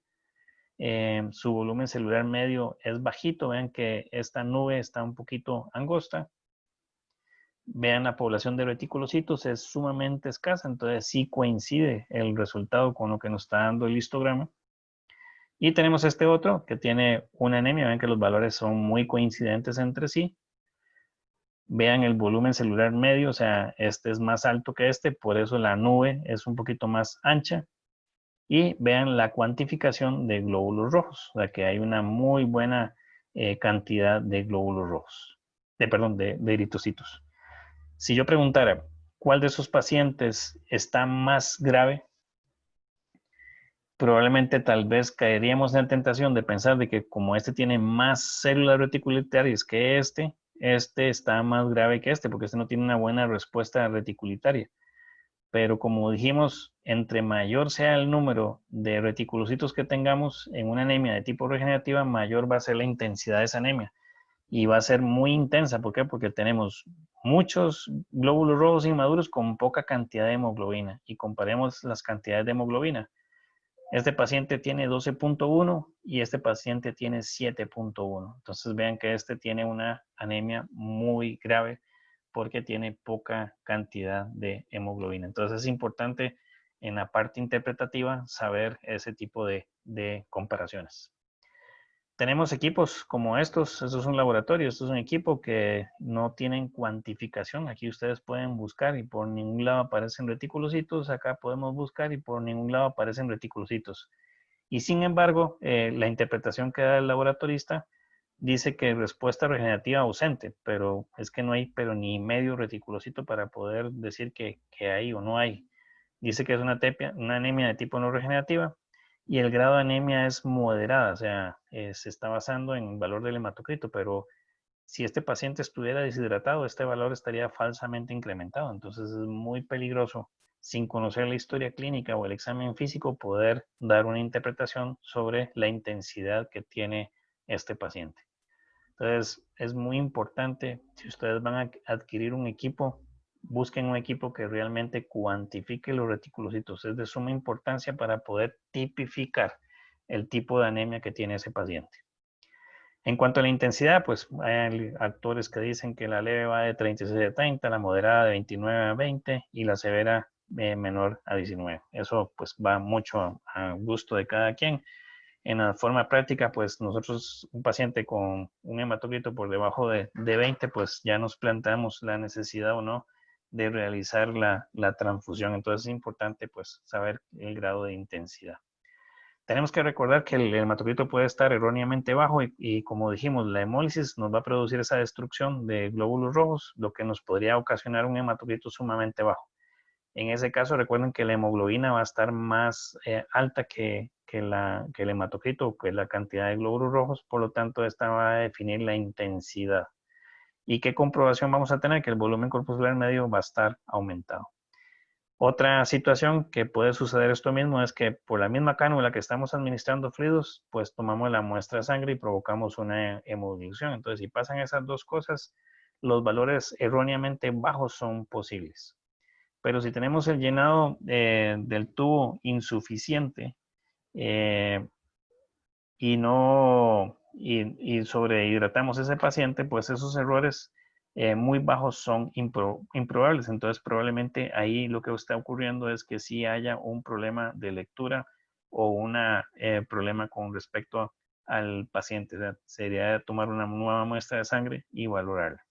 Su volumen celular medio es bajito. Vean que esta nube está un poquito angosta. Vean la población de reticulocitos es sumamente escasa. Entonces sí coincide el resultado con lo que nos está dando el histograma. Y tenemos este otro que tiene una anemia. Vean que los valores son muy coincidentes entre sí. Vean el volumen celular medio, o sea, este es más alto que este, por eso la nube es un poquito más ancha. Y vean la cuantificación de glóbulos rojos, o sea que hay una muy buena cantidad de glóbulos rojos, de eritrocitos. Si yo preguntara, ¿cuál de esos pacientes está más grave? Probablemente tal vez caeríamos en la tentación de pensar de que como este tiene más células reticulitarias que este está más grave que este, porque este no tiene una buena respuesta reticulitaria. Pero como dijimos, entre mayor sea el número de reticulocitos que tengamos en una anemia de tipo regenerativa, mayor va a ser la intensidad de esa anemia. Y va a ser muy intensa. ¿Por qué? Porque tenemos muchos glóbulos rojos inmaduros con poca cantidad de hemoglobina. Y comparemos las cantidades de hemoglobina. Este paciente tiene 12.1 y este paciente tiene 7.1. Entonces vean que este tiene una anemia muy grave porque tiene poca cantidad de hemoglobina. Entonces es importante en la parte interpretativa saber ese tipo de comparaciones. Tenemos equipos como estos. Esto es un laboratorio, esto es un equipo que no tienen cuantificación. Aquí ustedes pueden buscar y por ningún lado aparecen reticulocitos. Acá podemos buscar y por ningún lado aparecen reticulocitos. Y sin embargo, la interpretación que da el laboratorista dice que respuesta regenerativa ausente, pero es que no hay ni medio reticulocito para poder decir que hay o no hay. Dice que es una anemia de tipo no regenerativa y el grado de anemia es moderada, o sea, se está basando en el valor del hematocrito, pero si este paciente estuviera deshidratado, este valor estaría falsamente incrementado. Entonces es muy peligroso, sin conocer la historia clínica o el examen físico, poder dar una interpretación sobre la intensidad que tiene este paciente. Entonces es muy importante, si ustedes van a adquirir un equipo, busquen un equipo que realmente cuantifique los reticulocitos. Es de suma importancia para poder tipificar el tipo de anemia que tiene ese paciente. En cuanto a la intensidad, pues hay actores que dicen que la leve va de 36 a 30, la moderada de 29 a 20 y la severa menor a 19. Eso pues va mucho a gusto de cada quien. En la forma práctica, pues nosotros, un paciente con un hematocrito por debajo de 20, pues ya nos planteamos la necesidad o no de realizar la transfusión. Entonces es importante pues saber el grado de intensidad. Tenemos que recordar que el hematocrito puede estar erróneamente bajo y como dijimos, la hemólisis nos va a producir esa destrucción de glóbulos rojos, lo que nos podría ocasionar un hematocrito sumamente bajo. En ese caso, recuerden que la hemoglobina va a estar más alta que el hematocrito, que la cantidad de glóbulos rojos, por lo tanto, esta va a definir la intensidad. ¿Y qué comprobación vamos a tener? Que el volumen corpuscular medio va a estar aumentado. Otra situación que puede suceder esto mismo es que por la misma cánula que estamos administrando fluidos, pues tomamos la muestra de sangre y provocamos una hemodilución. Entonces, si pasan esas dos cosas, los valores erróneamente bajos son posibles. Pero si tenemos el llenado del tubo insuficiente y no y sobrehidratamos a ese paciente, pues esos errores muy bajos son improbables. Entonces, probablemente ahí lo que está ocurriendo es que sí haya un problema de lectura o un problema con respecto al paciente. O sea, sería tomar una nueva muestra de sangre y valorarla.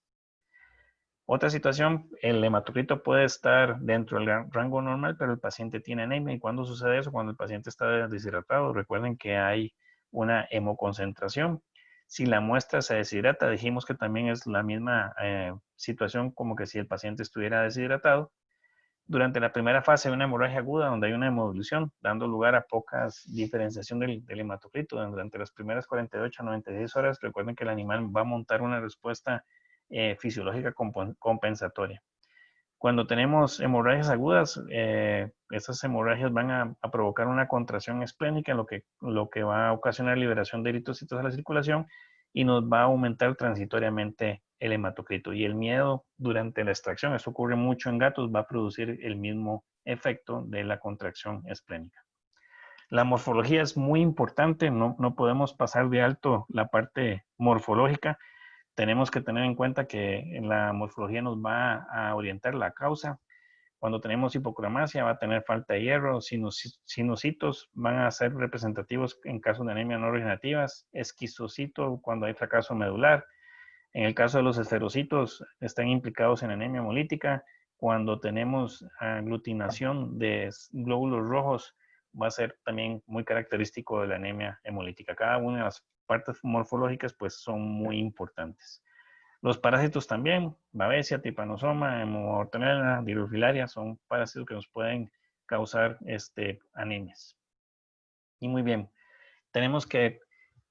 Otra situación, el hematocrito puede estar dentro del rango normal, pero el paciente tiene anemia. ¿Y cuándo sucede eso? Cuando el paciente está deshidratado. Recuerden que hay una hemoconcentración. Si la muestra se deshidrata, dijimos que también es la misma situación como que si el paciente estuviera deshidratado. Durante la primera fase de una hemorragia aguda, donde hay una hemodilución, dando lugar a pocas diferenciación del hematocrito, durante las primeras 48 a 96 horas, recuerden que el animal va a montar una respuesta fisiológica compensatoria. Cuando tenemos hemorragias agudas, esas hemorragias van a provocar una contracción esplénica, lo que va a ocasionar liberación de eritrocitos a la circulación y nos va a aumentar transitoriamente el hematocrito. Y el miedo durante la extracción, esto ocurre mucho en gatos, va a producir el mismo efecto de la contracción esplénica. La morfología es muy importante, no podemos pasar de alto la parte morfológica. Tenemos que tener en cuenta que la morfología nos va a orientar la causa. Cuando tenemos hipocromasia va a tener falta de hierro, sinocitos van a ser representativos en casos de anemia no regenerativas, esquizocito cuando hay fracaso medular. En el caso de los esferocitos están implicados en anemia hemolítica. Cuando tenemos aglutinación de glóbulos rojos va a ser también muy característico de la anemia hemolítica. Cada una de las partes morfológicas pues son muy importantes. Los parásitos también, Babesia, Trypanosoma, Hemorrhoidia, Dirofilaria, son parásitos que nos pueden causar anemias. Y muy bien, tenemos que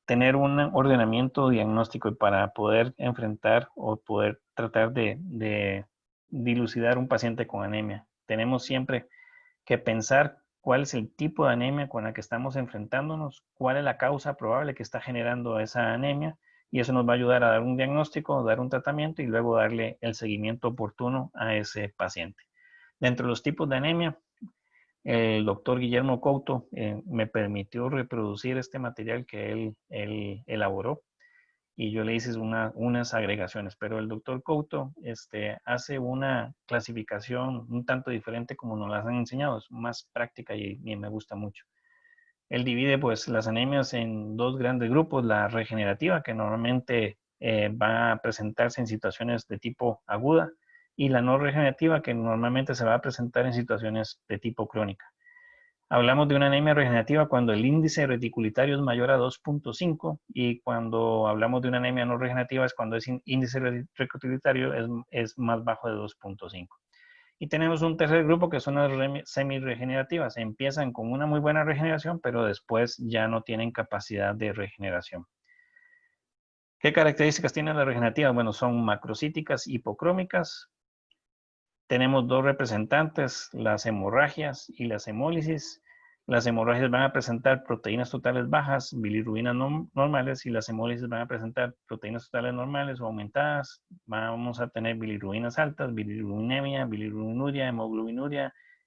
tener un ordenamiento diagnóstico para poder enfrentar o poder tratar de dilucidar un paciente con anemia. Tenemos siempre que pensar cuál es el tipo de anemia con la que estamos enfrentándonos, cuál es la causa probable que está generando esa anemia, y eso nos va a ayudar a dar un diagnóstico, dar un tratamiento y luego darle el seguimiento oportuno a ese paciente. Dentro de los tipos de anemia, el doctor Guillermo Couto me permitió reproducir este material que él elaboró y yo le hice unas agregaciones, pero el doctor Couto hace una clasificación un tanto diferente como nos las han enseñado, es más práctica y me gusta mucho. Él divide pues las anemias en dos grandes grupos, la regenerativa que normalmente va a presentarse en situaciones de tipo aguda y la no regenerativa que normalmente se va a presentar en situaciones de tipo crónica. Hablamos de una anemia regenerativa cuando el índice reticulitario es mayor a 2.5 y cuando hablamos de una anemia no regenerativa es cuando ese índice reticulitario es más bajo de 2.5. Y tenemos un tercer grupo que son las semi-regenerativas. Empiezan con una muy buena regeneración, pero después ya no tienen capacidad de regeneración. ¿Qué características tienen las regenerativas? Bueno, son macrocíticas, hipocrómicas. Tenemos dos representantes, las hemorragias y las hemólisis. Las hemorragias van a presentar proteínas totales bajas, bilirrubinas normales, y las hemólisis van a presentar proteínas totales normales o aumentadas. Vamos a tener bilirrubinas altas, bilirrubinemia, bilirrubinuria,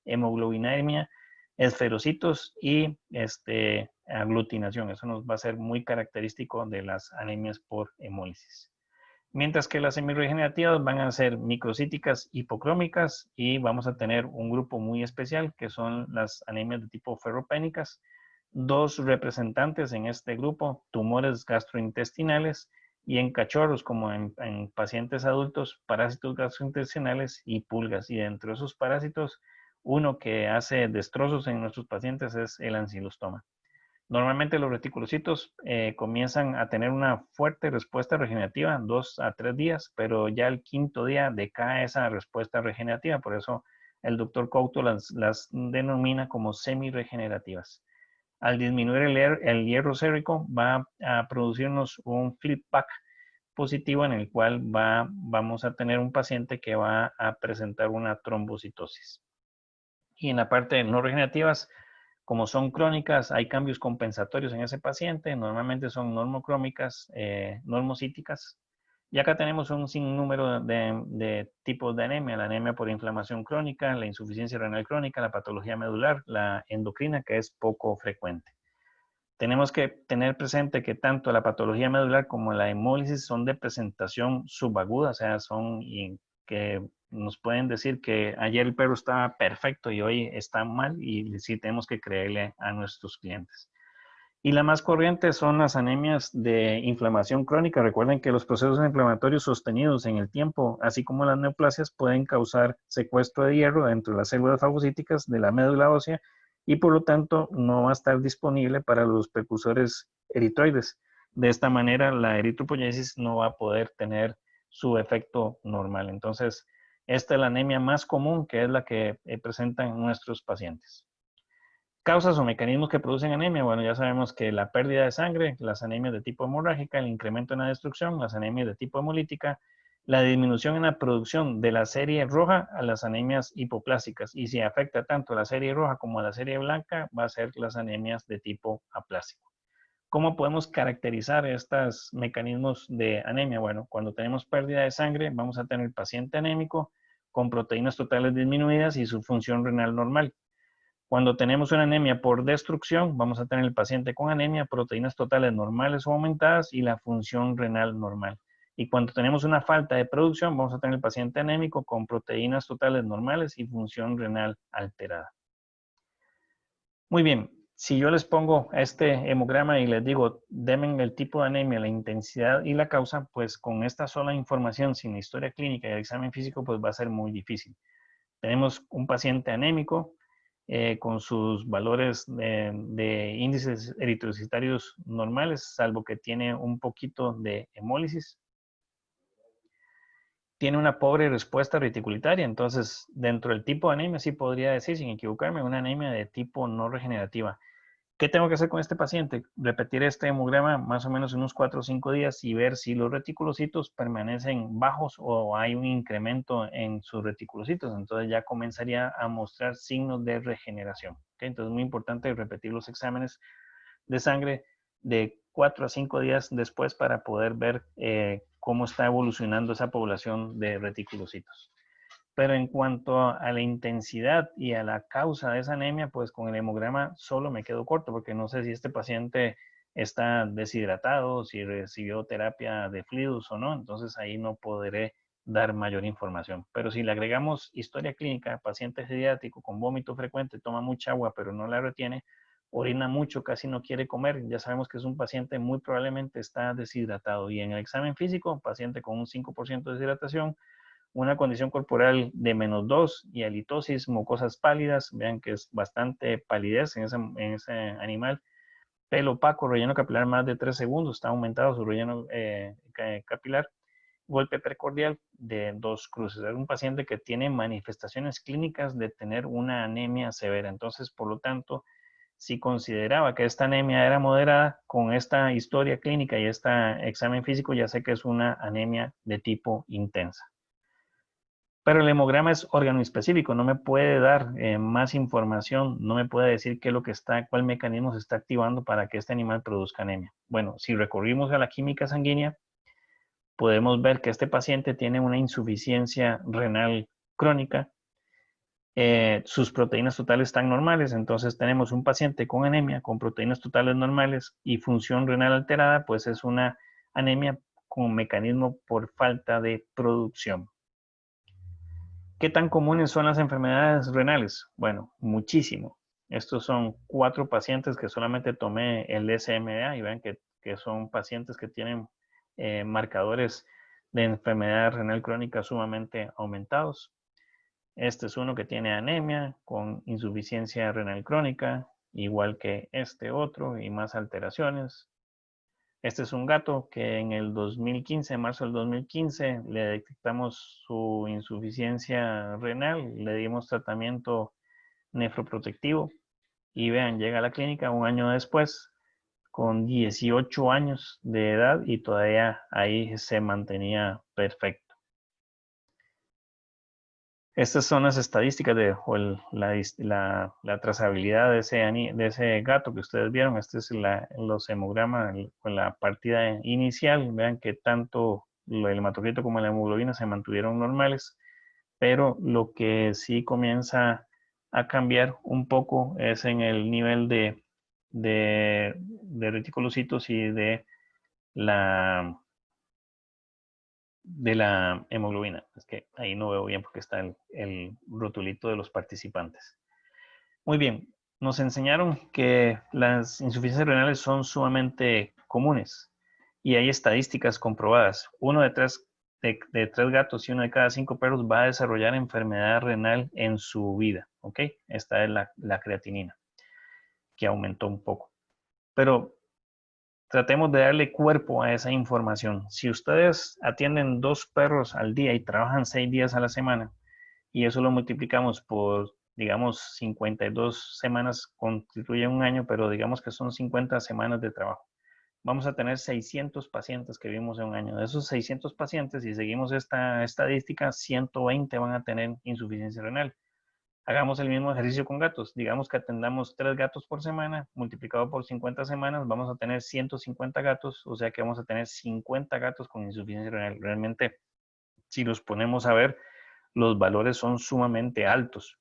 hemoglobinemia, esferocitos y aglutinación. Eso nos va a ser muy característico de las anemias por hemólisis. Mientras que las semiregenerativas van a ser microcíticas hipocrómicas y vamos a tener un grupo muy especial que son las anemias de tipo ferropénicas. Dos representantes en este grupo, tumores gastrointestinales y en cachorros como en pacientes adultos, parásitos gastrointestinales y pulgas. Y dentro de esos parásitos, uno que hace destrozos en nuestros pacientes es el ancilostoma. Normalmente los reticulocitos comienzan a tener una fuerte respuesta regenerativa 2 a 3 días, pero ya el quinto día decae esa respuesta regenerativa. Por eso el doctor Couto las denomina como semi-regenerativas. Al disminuir el hierro sérico va a producirnos un feedback positivo en el cual vamos a tener un paciente que va a presentar una trombocitosis. Y en la parte no regenerativas, como son crónicas, hay cambios compensatorios en ese paciente. Normalmente son normocrómicas, normocíticas. Y acá tenemos un sinnúmero de tipos de anemia. La anemia por inflamación crónica, la insuficiencia renal crónica, la patología medular, la endocrina, que es poco frecuente. Tenemos que tener presente que tanto la patología medular como la hemólisis son de presentación subaguda, o sea, son que nos pueden decir que ayer el perro estaba perfecto y hoy está mal, y sí tenemos que creerle a nuestros clientes. Y la más corriente son las anemias de inflamación crónica. Recuerden que los procesos inflamatorios sostenidos en el tiempo, así como las neoplasias, pueden causar secuestro de hierro dentro de las células fagocíticas de la médula ósea y por lo tanto no va a estar disponible para los precursores eritroides. De esta manera, la eritropoyesis no va a poder tener su efecto normal. Entonces, esta es la anemia más común, que es la que presentan nuestros pacientes. Causas o mecanismos que producen anemia. Bueno, ya sabemos que la pérdida de sangre, las anemias de tipo hemorrágica, el incremento en la destrucción, las anemias de tipo hemolítica, la disminución en la producción de la serie roja a las anemias hipoplásicas. Y si afecta tanto a la serie roja como a la serie blanca, va a ser las anemias de tipo aplásico. ¿Cómo podemos caracterizar estos mecanismos de anemia? Bueno, cuando tenemos pérdida de sangre, vamos a tener paciente anémico con proteínas totales disminuidas y su función renal normal. Cuando tenemos una anemia por destrucción, vamos a tener el paciente con anemia, proteínas totales normales o aumentadas y la función renal normal. Y cuando tenemos una falta de producción, vamos a tener el paciente anémico con proteínas totales normales y función renal alterada. Muy bien, si yo les pongo este hemograma y les digo, denme el tipo de anemia, la intensidad y la causa, pues con esta sola información, sin la historia clínica y el examen físico, pues va a ser muy difícil. Tenemos un paciente anémico, con sus valores de índices eritrocitarios normales, salvo que tiene un poquito de hemólisis. Tiene una pobre respuesta reticulitaria, entonces dentro del tipo de anemia sí podría decir, sin equivocarme, una anemia de tipo no regenerativa. ¿Qué tengo que hacer con este paciente? Repetir este hemograma más o menos unos 4 o 5 días y ver si los reticulocitos permanecen bajos o hay un incremento en sus reticulocitos. Entonces ya comenzaría a mostrar signos de regeneración. ¿Okay? Entonces es muy importante repetir los exámenes de sangre de 4 a 5 días después para poder ver cómo está evolucionando esa población de reticulocitos. Pero en cuanto a la intensidad y a la causa de esa anemia, pues con el hemograma solo me quedo corto porque no sé si este paciente está deshidratado, si recibió terapia de fluidos o no, entonces ahí no podré dar mayor información. Pero si le agregamos historia clínica, paciente geriátrico con vómito frecuente, toma mucha agua pero no la retiene, orina mucho, casi no quiere comer, ya sabemos que es un paciente muy probablemente está deshidratado. Y en el examen físico, paciente con un 5% de deshidratación, una condición corporal de -2 y halitosis, mucosas pálidas, vean que es bastante palidez en ese animal, pelo opaco, relleno capilar más de 3 segundos, está aumentado su relleno capilar, golpe precordial de 2 cruces. Es un paciente que tiene manifestaciones clínicas de tener una anemia severa. Entonces, por lo tanto, si consideraba que esta anemia era moderada, con esta historia clínica y este examen físico, ya sé que es una anemia de tipo intensa. Pero el hemograma es órgano específico, no me puede dar más información, no me puede decir qué es lo que está, cuál mecanismo se está activando para que este animal produzca anemia. Bueno, si recurrimos a la química sanguínea, podemos ver que este paciente tiene una insuficiencia renal crónica. Sus proteínas totales están normales, entonces tenemos un paciente con anemia, con proteínas totales normales y función renal alterada, pues es una anemia con mecanismo por falta de producción. ¿Qué tan comunes son las enfermedades renales? Bueno, muchísimo. Estos son 4 pacientes que solamente tomé el SMA y vean que son pacientes que tienen marcadores de enfermedad renal crónica sumamente aumentados. Este es uno que tiene anemia con insuficiencia renal crónica, igual que este otro y más alteraciones. Este es un gato que en el 2015, en marzo del 2015, le detectamos su insuficiencia renal, le dimos tratamiento nefroprotectivo y vean, llega a la clínica un año después con 18 años de edad y todavía ahí se mantenía perfecto. Estas son las estadísticas o la trazabilidad de ese gato que ustedes vieron. Este es los hemogramas con la partida inicial. Vean que tanto el hematocrito como la hemoglobina se mantuvieron normales, pero lo que sí comienza a cambiar un poco es en el nivel de reticulocitos y de la hemoglobina. Es que ahí no veo bien porque está el rotulito de los participantes. Muy bien, nos enseñaron que las insuficiencias renales son sumamente comunes y hay estadísticas comprobadas. Uno de tres gatos y uno de cada 5 perros va a desarrollar enfermedad renal en su vida. ¿Ok? Esta es la creatinina, que aumentó un poco. Pero tratemos de darle cuerpo a esa información. Si ustedes atienden 2 perros al día y trabajan 6 días a la semana, y eso lo multiplicamos por, digamos, 52 semanas, constituye un año, pero digamos que son 50 semanas de trabajo. Vamos a tener 600 pacientes que vimos en un año. De esos 600 pacientes, si seguimos esta estadística, 120 van a tener insuficiencia renal. Hagamos el mismo ejercicio con gatos. Digamos que atendamos 3 gatos por semana, multiplicado por 50 semanas, vamos a tener 150 gatos, o sea que vamos a tener 50 gatos con insuficiencia renal. Realmente, si los ponemos a ver, los valores son sumamente altos.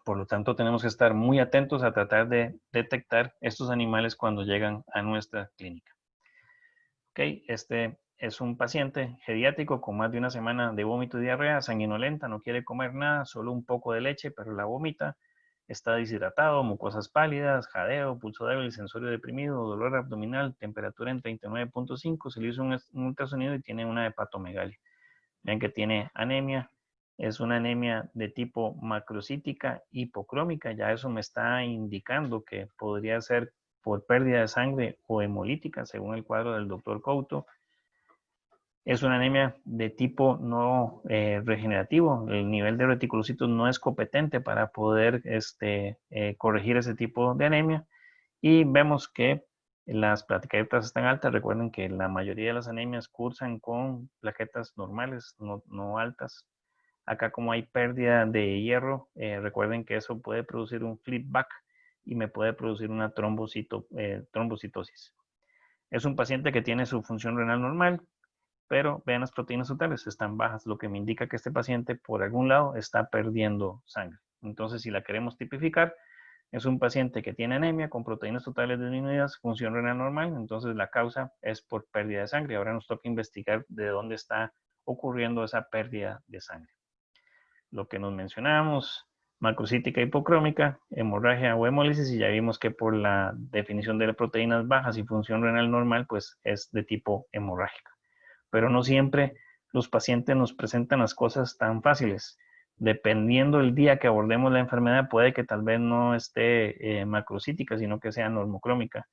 Por lo tanto, tenemos que estar muy atentos a tratar de detectar estos animales cuando llegan a nuestra clínica. Ok, este es un paciente geriátrico con más de una semana de vómito y diarrea, sanguinolenta, no quiere comer nada, solo un poco de leche, pero la vomita. Está deshidratado, mucosas pálidas, jadeo, pulso débil, sensorio deprimido, dolor abdominal, temperatura en 39.5. Se le hizo un ultrasonido y tiene una hepatomegalia. Ven que tiene anemia. Es una anemia de tipo macrocítica hipocrómica. Ya eso me está indicando que podría ser por pérdida de sangre o hemolítica, según el cuadro del doctor Couto. Es una anemia de tipo no regenerativo. El nivel de reticulocitos no es competente para poder corregir ese tipo de anemia. Y vemos que las plaquetas están altas. Recuerden que la mayoría de las anemias cursan con plaquetas normales, no altas. Acá como hay pérdida de hierro, recuerden que eso puede producir un flipback y me puede producir una trombocitosis. Es un paciente que tiene su función renal normal, pero vean las proteínas totales, están bajas, lo que me indica que este paciente por algún lado está perdiendo sangre. Entonces, si la queremos tipificar, es un paciente que tiene anemia con proteínas totales disminuidas, función renal normal, entonces la causa es por pérdida de sangre. Ahora nos toca investigar de dónde está ocurriendo esa pérdida de sangre. Lo que nos mencionamos, macrocítica hipocrómica, hemorragia o hemólisis, y ya vimos que por la definición de las proteínas bajas y función renal normal, pues es de tipo hemorrágica. Pero no siempre los pacientes nos presentan las cosas tan fáciles. Dependiendo del día que abordemos la enfermedad, puede que tal vez no esté macrocítica, sino que sea normocrómica.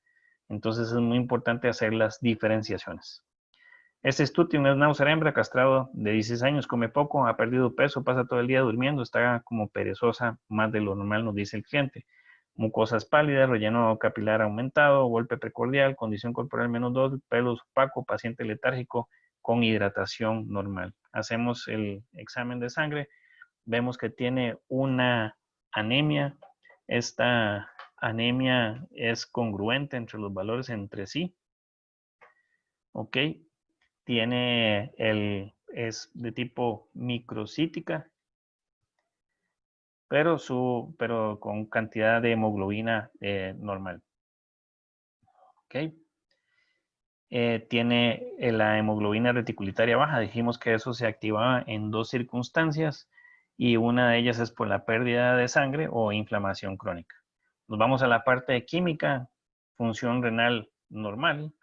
Entonces es muy importante hacer las diferenciaciones. Este Stution es náusea hembra, castrado de 16 años, come poco, ha perdido peso, pasa todo el día durmiendo, está como perezosa, más de lo normal, nos dice el cliente. Mucosas pálidas, relleno capilar aumentado, golpe precordial, condición corporal -2, pelos opaco, paciente letárgico con hidratación normal. Hacemos el examen de sangre, vemos que tiene una anemia. Esta anemia es congruente entre los valores entre sí. Ok, es de tipo microcítica, pero con cantidad de hemoglobina normal. Ok. Tiene la hemoglobina reticulitaria baja. Dijimos que eso se activaba en dos circunstancias y una de ellas es por la pérdida de sangre o inflamación crónica. Nos vamos a la parte de química, función renal normal.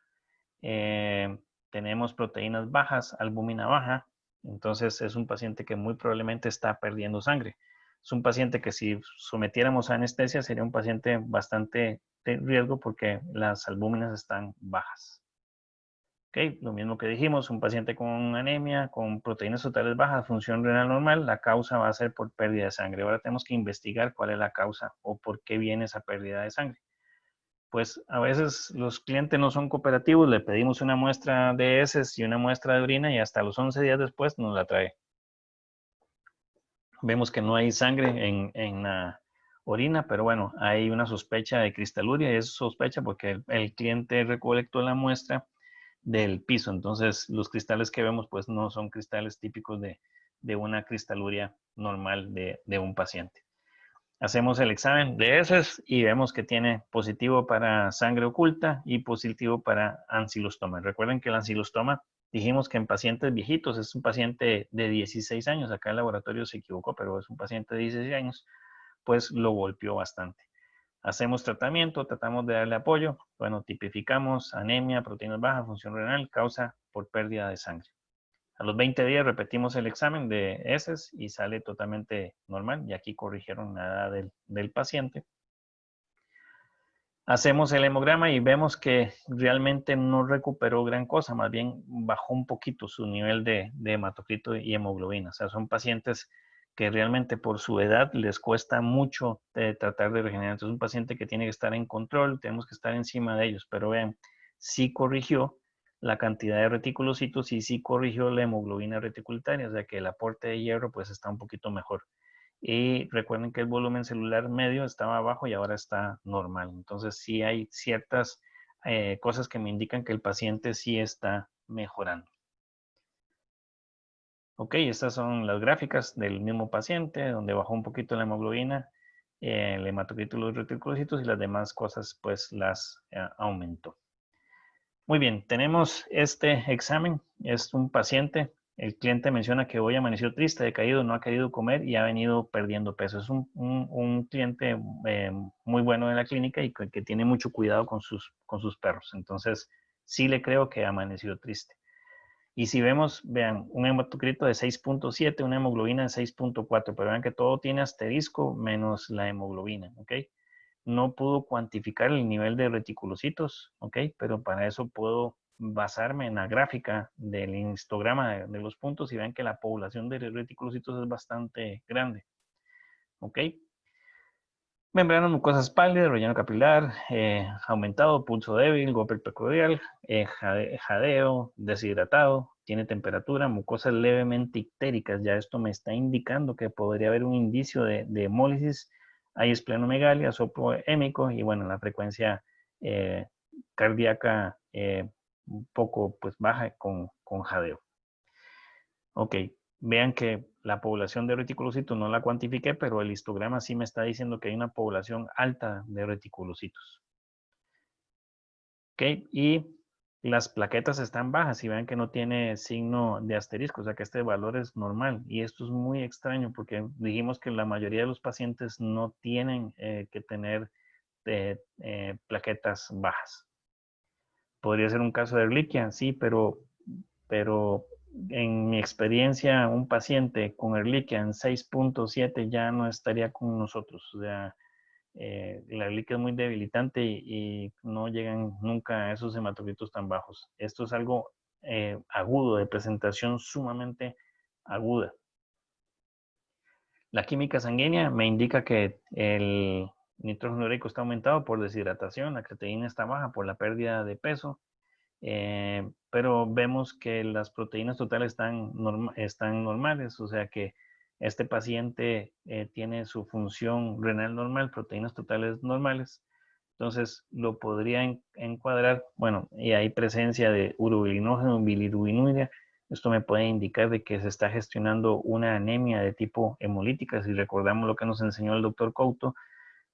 Tenemos proteínas bajas, albúmina baja, entonces es un paciente que muy probablemente está perdiendo sangre. Es un paciente que si sometiéramos a anestesia sería un paciente bastante de riesgo porque las albúminas están bajas. Okay, lo mismo que dijimos, un paciente con anemia, con proteínas totales bajas, función renal normal, la causa va a ser por pérdida de sangre. Ahora tenemos que investigar cuál es la causa o por qué viene esa pérdida de sangre. Pues a veces los clientes no son cooperativos, le pedimos una muestra de heces y una muestra de orina y hasta los 11 días después nos la trae. Vemos que no hay sangre en la orina, pero bueno, hay una sospecha de cristaluria y es sospecha porque el cliente recolectó la muestra del piso. Entonces, los cristales que vemos, pues no son cristales típicos de una cristaluria normal de un paciente. Hacemos el examen de heces y vemos que tiene positivo para sangre oculta y positivo para ancilostoma. Recuerden que el ancilostoma, dijimos que en pacientes viejitos, es un paciente de 16 años, acá el laboratorio se equivocó, pero es un paciente de 16 años, pues lo golpeó bastante. Hacemos tratamiento, tratamos de darle apoyo, bueno, tipificamos anemia, proteínas bajas, función renal, causa por pérdida de sangre. A los 20 días repetimos el examen de heces y sale totalmente normal, y aquí corrigieron la edad del paciente. Hacemos el hemograma y vemos que realmente no recuperó gran cosa, más bien bajó un poquito su nivel de hematocrito y hemoglobina. O sea, son pacientes que realmente por su edad les cuesta mucho tratar de regenerar. Entonces, un paciente que tiene que estar en control, tenemos que estar encima de ellos. Pero vean, sí corrigió la cantidad de reticulocitos y sí corrigió la hemoglobina reticulitaria, o sea que el aporte de hierro pues está un poquito mejor. Y recuerden que el volumen celular medio estaba bajo y ahora está normal. Entonces sí hay ciertas cosas que me indican que el paciente sí está mejorando. Ok, estas son las gráficas del mismo paciente, donde bajó un poquito la hemoglobina, el hematocrito y los reticulocitos y las demás cosas pues las aumentó. Muy bien, tenemos este examen, es un paciente, el cliente menciona que hoy amaneció triste, decaído, no ha querido comer y ha venido perdiendo peso. Es un cliente muy bueno en la clínica y que tiene mucho cuidado con sus perros. Entonces, sí le creo que amaneció triste. Y si vemos, vean, un hematocrito de 6.7, una hemoglobina de 6.4, pero vean que todo tiene asterisco menos la hemoglobina, ¿ok? No pudo cuantificar el nivel de reticulocitos, ¿ok? Pero para eso puedo basarme en la gráfica del histograma de los puntos y vean que la población de reticulocitos es bastante grande, ¿ok? Membranas mucosas pálidas, relleno capilar, aumentado, pulso débil, golpe precordial, jadeo, deshidratado, tiene temperatura, mucosas levemente ictéricas. Ya esto me está indicando que podría haber un indicio de hemólisis. Hay esplenomegalia, soplo hémico y bueno, la frecuencia cardíaca un poco pues baja con jadeo. Ok, vean que la población de reticulocitos no la cuantifiqué, pero el histograma sí me está diciendo que hay una población alta de reticulocitos. Ok, y las plaquetas están bajas y vean que no tiene signo de asterisco, o sea que este valor es normal. Y esto es muy extraño porque dijimos que la mayoría de los pacientes no tienen que tener plaquetas bajas. Podría ser un caso de Ehrlichia, sí, pero en mi experiencia, un paciente con Ehrlichia en 6.7 ya no estaría con nosotros. O sea, la Ehrlichia es muy debilitante y no llegan nunca a esos hematocritos tan bajos. Esto es algo agudo, de presentación sumamente aguda. La química sanguínea me indica que el nitrógeno ureico está aumentado por deshidratación, la creatinina está baja por la pérdida de peso, pero vemos que las proteínas totales están normales, o sea que este paciente tiene su función renal normal, proteínas totales normales. Entonces lo podría encuadrar, bueno, y hay presencia de urobilinógeno, bilirrubinuria. Esto me puede indicar de que se está gestionando una anemia de tipo hemolítica. Si recordamos lo que nos enseñó el doctor Couto,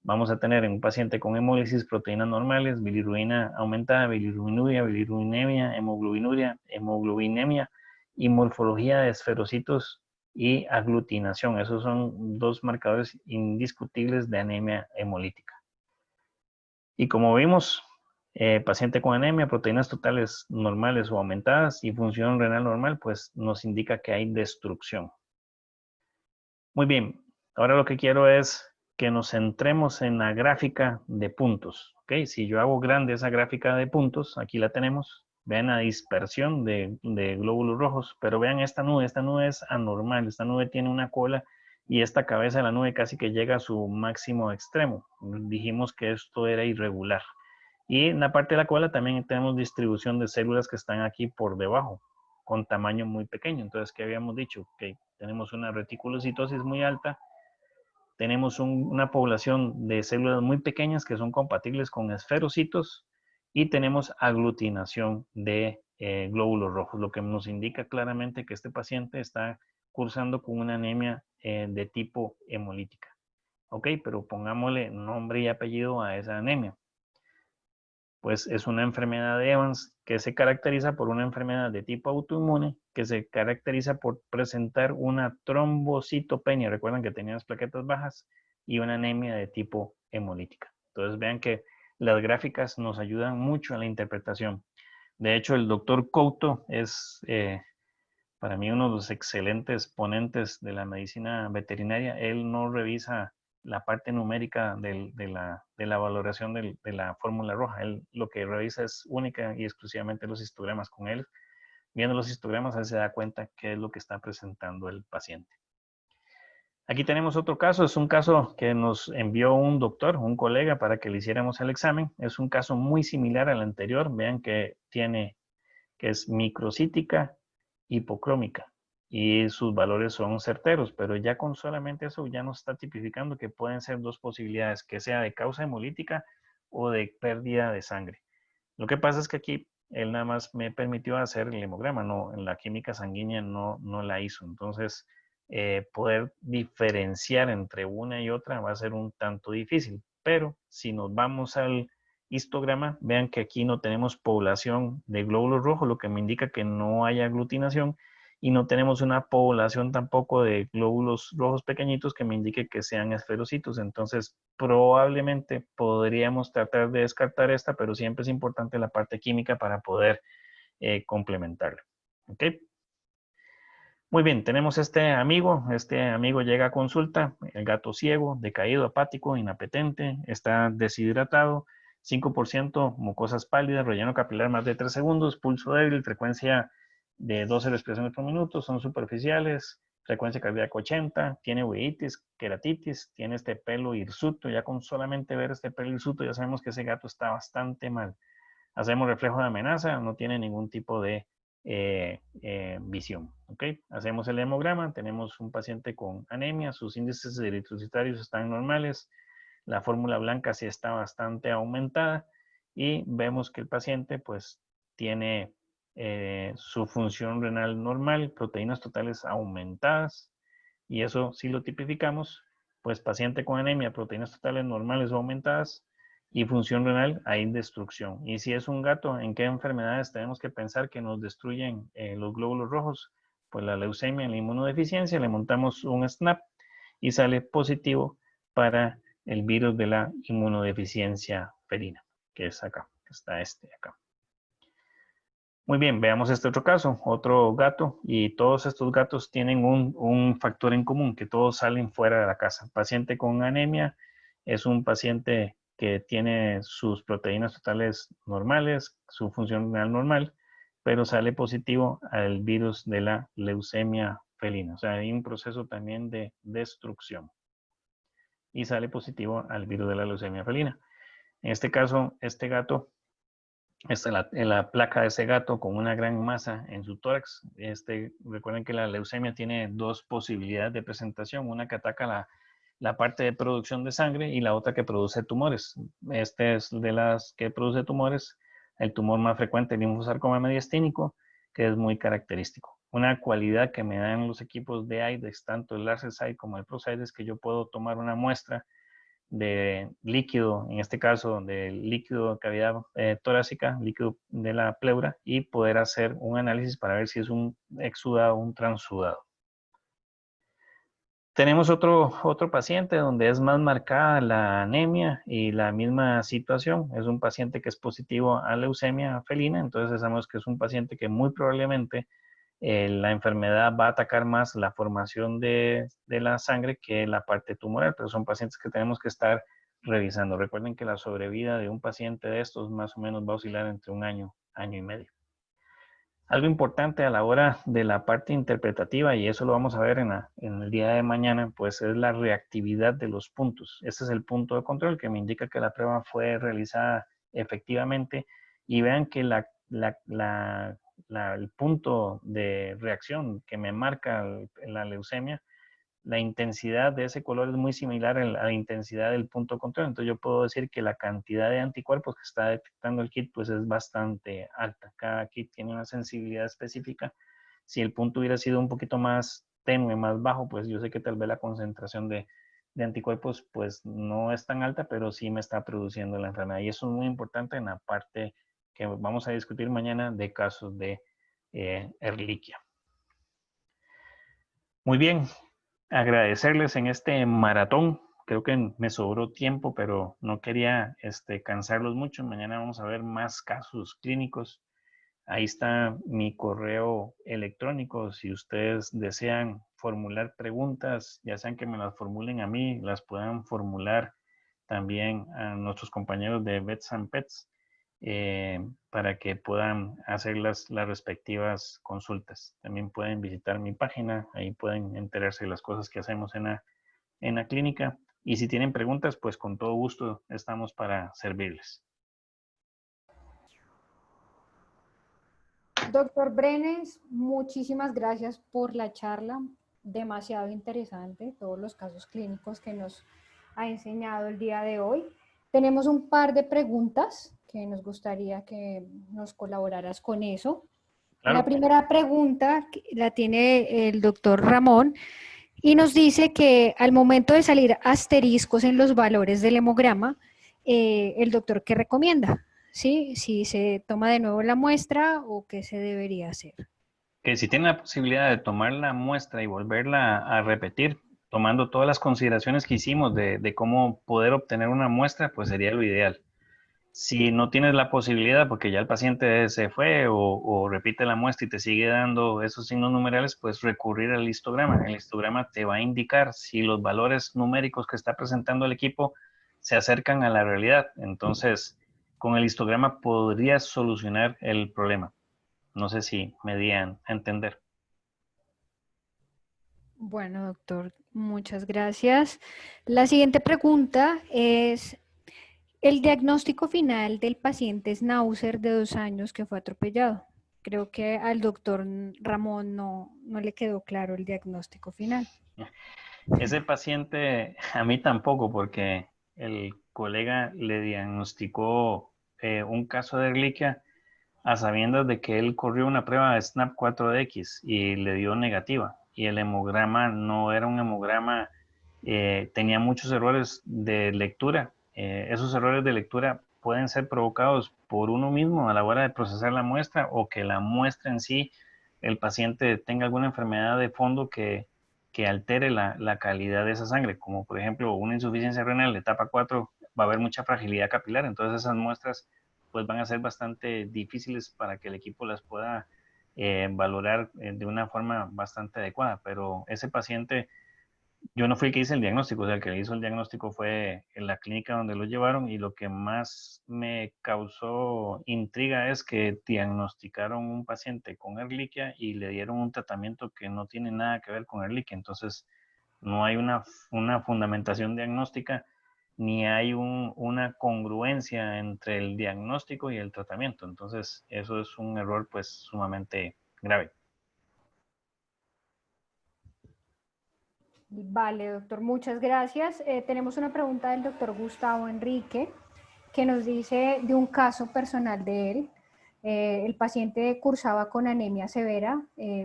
vamos a tener en un paciente con hemólisis proteínas normales, bilirrubina aumentada, bilirrubinuria, bilirrubinemia, hemoglobinemia y morfología de esferocitos y aglutinación. Esos son dos marcadores indiscutibles de anemia hemolítica. Y como vimos, paciente con anemia, proteínas totales normales o aumentadas y función renal normal, pues nos indica que hay destrucción. Muy bien, ahora lo que quiero es que nos centremos en la gráfica de puntos. ¿Okay? Si yo hago grande esa gráfica de puntos, aquí la tenemos. Vean la dispersión de glóbulos rojos, pero vean esta nube es anormal. Esta nube tiene una cola y esta cabeza de la nube casi que llega a su máximo extremo. Dijimos que esto era irregular. Y en la parte de la cola también tenemos distribución de células que están aquí por debajo, con tamaño muy pequeño. Entonces, ¿qué habíamos dicho? Que tenemos una reticulocitosis muy alta, tenemos una población de células muy pequeñas que son compatibles con esferocitos y tenemos aglutinación de glóbulos rojos, lo que nos indica claramente que este paciente está cursando con una anemia de tipo hemolítica. Ok, pero pongámosle nombre y apellido a esa anemia. Pues es una enfermedad de Evans que se caracteriza por una enfermedad de tipo autoinmune, que se caracteriza por presentar una trombocitopenia, recuerdan que tenía las plaquetas bajas, y una anemia de tipo hemolítica. Entonces vean que las gráficas nos ayudan mucho en la interpretación. De hecho, el doctor Couto es para mí uno de los excelentes ponentes de la medicina veterinaria. Él no revisa la parte numérica de la valoración de la fórmula roja. Él lo que revisa es única y exclusivamente los histogramas. Con él, viendo los histogramas, él se da cuenta qué es lo que está presentando el paciente. Aquí tenemos otro caso, es un caso que nos envió un doctor, un colega, para que le hiciéramos el examen. Es un caso muy similar al anterior. Vean que es microcítica, hipocrómica, y sus valores son certeros, pero ya con solamente eso ya nos está tipificando que pueden ser dos posibilidades, que sea de causa hemolítica o de pérdida de sangre. Lo que pasa es que aquí él nada más me permitió hacer el hemograma, no, en la química sanguínea no la hizo. Entonces, poder diferenciar entre una y otra va a ser un tanto difícil. Pero si nos vamos al histograma, vean que aquí no tenemos población de glóbulos rojos, lo que me indica que no hay aglutinación, y no tenemos una población tampoco de glóbulos rojos pequeñitos que me indique que sean esferocitos. Entonces, probablemente podríamos tratar de descartar esta, pero siempre es importante la parte química para poder complementarla. ¿Ok? Muy bien, tenemos este amigo llega a consulta, el gato ciego, decaído, apático, inapetente, está deshidratado, 5% mucosas pálidas, relleno capilar más de 3 segundos, pulso débil, frecuencia de 12 respiraciones por minuto, son superficiales, frecuencia cardíaca 80, tiene uveitis, queratitis, tiene este pelo hirsuto. Ya con solamente ver este pelo hirsuto ya sabemos que ese gato está bastante mal. Hacemos reflejo de amenaza, no tiene ningún tipo de visión. ¿Okay? Hacemos el hemograma, tenemos un paciente con anemia, sus índices eritrocitarios están normales, la fórmula blanca sí está bastante aumentada y vemos que el paciente pues tiene su función renal normal, proteínas totales aumentadas, y eso si lo tipificamos, pues paciente con anemia, proteínas totales normales o aumentadas, y función renal, hay destrucción. Y si es un gato, ¿en qué enfermedades tenemos que pensar que nos destruyen los glóbulos rojos? Pues la leucemia, la inmunodeficiencia, le montamos un SNAP y sale positivo para el virus de la inmunodeficiencia felina, que es acá, que está acá. Muy bien, veamos este otro caso, otro gato, y todos estos gatos tienen un factor en común, que todos salen fuera de la casa. Paciente con anemia es un paciente que tiene sus proteínas totales normales, su función renal normal, pero sale positivo al virus de la leucemia felina. O sea, hay un proceso también de destrucción. Y sale positivo al virus de la leucemia felina. En este caso, este gato, esta es la placa de ese gato con una gran masa en su tórax. Recuerden que la leucemia tiene dos posibilidades de presentación, una que ataca la parte de producción de sangre y la otra que produce tumores. Este es de las que produce tumores, el tumor más frecuente, el linfosarcoma mediastínico, que es muy característico. Una cualidad que me dan los equipos de IDEX, tanto el LaserSite como el ProSite, es que yo puedo tomar una muestra de líquido, en este caso de líquido de cavidad torácica, líquido de la pleura, y poder hacer un análisis para ver si es un exudado o un transudado. Tenemos otro paciente donde es más marcada la anemia y la misma situación. Es un paciente que es positivo a leucemia felina, entonces sabemos que es un paciente que muy probablemente la enfermedad va a atacar más la formación de la sangre que la parte tumoral, pero son pacientes que tenemos que estar revisando. Recuerden que la sobrevida de un paciente de estos más o menos va a oscilar entre un año, año y medio. Algo importante a la hora de la parte interpretativa, y eso lo vamos a ver en el día de mañana, pues es la reactividad de los puntos. Este es el punto de control que me indica que la prueba fue realizada efectivamente, y vean que el punto de reacción que me marca la leucemia, la intensidad de ese color es muy similar a la intensidad del punto de control. Entonces yo puedo decir que la cantidad de anticuerpos que está detectando el kit pues es bastante alta. Cada kit tiene una sensibilidad específica. Si el punto hubiera sido un poquito más tenue, más bajo, pues yo sé que tal vez la concentración de anticuerpos pues no es tan alta, pero sí me está produciendo la enfermedad. Y eso es muy importante en la parte que vamos a discutir mañana de casos de Ehrlichia. Muy bien, agradecerles en este maratón. Creo que me sobró tiempo, pero no quería cansarlos mucho. Mañana vamos a ver más casos clínicos. Ahí está mi correo electrónico. Si ustedes desean formular preguntas, ya sean que me las formulen a mí, las puedan formular también a nuestros compañeros de Vets and Pets para que puedan hacer las respectivas consultas. También pueden visitar mi página, ahí pueden enterarse de las cosas que hacemos en la clínica. Y si tienen preguntas, pues con todo gusto estamos para servirles. Doctor Brenes, muchísimas gracias por la charla, demasiado interesante, todos los casos clínicos que nos ha enseñado el día de hoy. Tenemos un par de preguntas que nos gustaría que nos colaboraras con eso. Claro. La primera pregunta la tiene el doctor Ramón y nos dice que al momento de salir asteriscos en los valores del hemograma, el doctor, ¿qué recomienda? ¿Sí? Si se toma de nuevo la muestra o qué se debería hacer. Que si tienen la posibilidad de tomar la muestra y volverla a repetir, tomando todas las consideraciones que hicimos de cómo poder obtener una muestra, pues sería lo ideal. Si no tienes la posibilidad, porque ya el paciente se fue o repite la muestra y te sigue dando esos signos numerales, pues recurrir al histograma. El histograma te va a indicar si los valores numéricos que está presentando el equipo se acercan a la realidad. Entonces, con el histograma podrías solucionar el problema. No sé si me di a entender. Bueno, doctor, muchas gracias. La siguiente pregunta es, el diagnóstico final del paciente es Schnauzer de 2 años que fue atropellado. Creo que al doctor Ramón no le quedó claro el diagnóstico final. Ese paciente, a mí tampoco, porque el colega le diagnosticó un caso de Ehrlichia a sabiendas de que él corrió una prueba de SNAP 4DX y le dio negativa. Y el hemograma no era un hemograma, tenía muchos errores de lectura. Esos errores de lectura pueden ser provocados por uno mismo a la hora de procesar la muestra o que la muestra en sí, el paciente tenga alguna enfermedad de fondo que altere la calidad de esa sangre, como por ejemplo una insuficiencia renal de etapa 4, va a haber mucha fragilidad capilar, entonces esas muestras pues van a ser bastante difíciles para que el equipo las pueda valorar de una forma bastante adecuada, pero ese paciente yo no fui el que hice el diagnóstico, o sea, el que hizo el diagnóstico fue en la clínica donde lo llevaron y lo que más me causó intriga es que diagnosticaron un paciente con Ehrlichia y le dieron un tratamiento que no tiene nada que ver con Ehrlichia, entonces no hay una fundamentación diagnóstica ni hay una congruencia entre el diagnóstico y el tratamiento, entonces eso es un error pues sumamente grave. Vale, doctor, muchas gracias. Tenemos una pregunta del doctor Gustavo Enrique que nos dice de un caso personal de él. El paciente cursaba con anemia severa,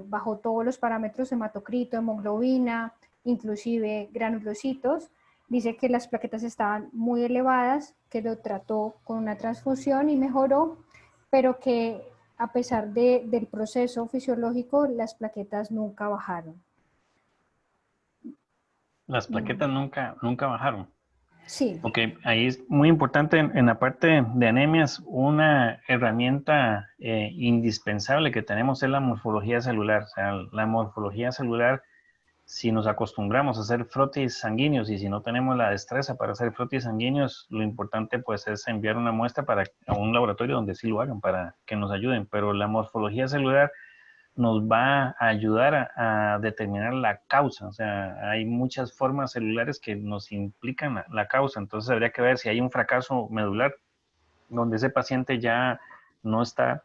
bajó todos los parámetros, hematocrito, hemoglobina, inclusive granulocitos. Dice que las plaquetas estaban muy elevadas, que lo trató con una transfusión y mejoró, pero que a pesar del proceso fisiológico, las plaquetas nunca bajaron. Las plaquetas nunca bajaron. Sí. Ok, ahí es muy importante en la parte de anemias, una herramienta indispensable que tenemos es la morfología celular. O sea, la morfología celular, si nos acostumbramos a hacer frotis sanguíneos y si no tenemos la destreza para hacer frotis sanguíneos, lo importante pues es enviar una muestra a un laboratorio donde sí lo hagan para que nos ayuden. Pero la morfología celular nos va a ayudar a determinar la causa. O sea, hay muchas formas celulares que nos implican la causa. Entonces habría que ver si hay un fracaso medular donde ese paciente ya no está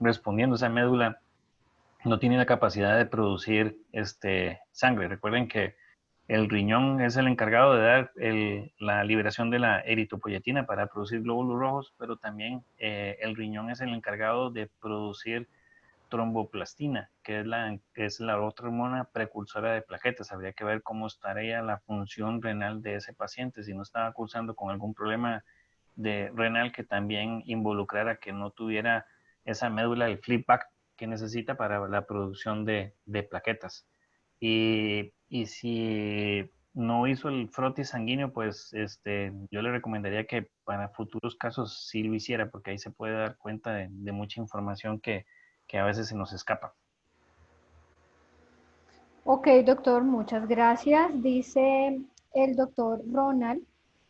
respondiendo, esa médula no tiene la capacidad de producir sangre. Recuerden que el riñón es el encargado de dar la liberación de la eritropoyetina para producir glóbulos rojos, pero también el riñón es el encargado de producir tromboplastina, que es la otra hormona precursora de plaquetas. Habría que ver cómo estaría la función renal de ese paciente, si no estaba cursando con algún problema renal que también involucrara que no tuviera esa médula, el flipback que necesita para la producción de plaquetas. Y si no hizo el frotis sanguíneo, pues yo le recomendaría que para futuros casos sí lo hiciera, porque ahí se puede dar cuenta de mucha información que a veces se nos escapa. Ok, doctor, muchas gracias. Dice el doctor Ronald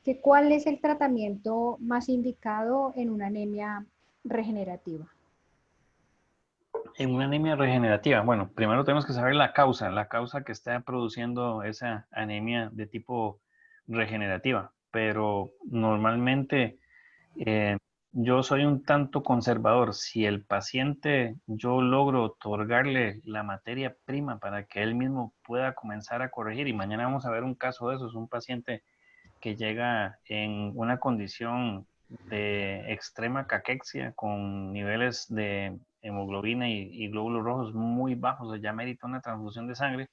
que cuál es el tratamiento más indicado en una anemia regenerativa. En una anemia regenerativa, bueno, primero tenemos que saber la causa que está produciendo esa anemia de tipo regenerativa, pero normalmente eh, yo soy un tanto conservador. Si el paciente yo logro otorgarle la materia prima para que él mismo pueda comenzar a corregir, y mañana vamos a ver un caso de eso, es un paciente que llega en una condición de extrema caquexia con niveles de hemoglobina y glóbulos rojos muy bajos, ya merita una transfusión de sangre,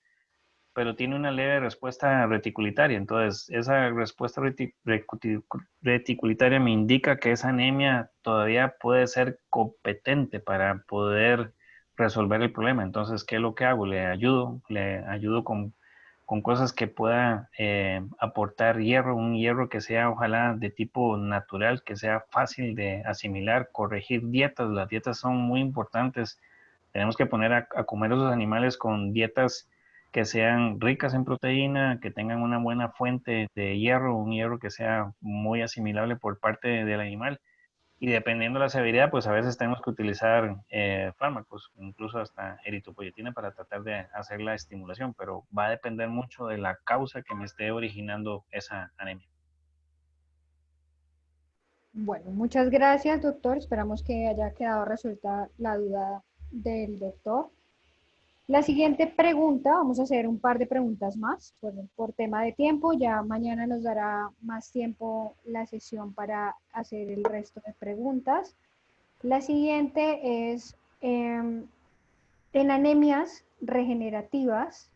pero tiene una leve respuesta reticulitaria. Entonces, esa respuesta reticulitaria me indica que esa anemia todavía puede ser competente para poder resolver el problema. Entonces, ¿qué es lo que hago? Le ayudo con cosas que pueda aportar hierro, un hierro que sea ojalá de tipo natural, que sea fácil de asimilar, corregir dietas. Las dietas son muy importantes. Tenemos que poner a comer esos animales con dietas que sean ricas en proteína, que tengan una buena fuente de hierro, un hierro que sea muy asimilable por parte del animal. Y dependiendo de la severidad, pues a veces tenemos que utilizar fármacos, incluso hasta eritropoyetina para tratar de hacer la estimulación, pero va a depender mucho de la causa que me esté originando esa anemia. Bueno, muchas gracias, doctor. Esperamos que haya quedado resuelta la duda del doctor. La siguiente pregunta, vamos a hacer un par de preguntas más por tema de tiempo. Ya mañana nos dará más tiempo la sesión para hacer el resto de preguntas. La siguiente es, en anemias regenerativas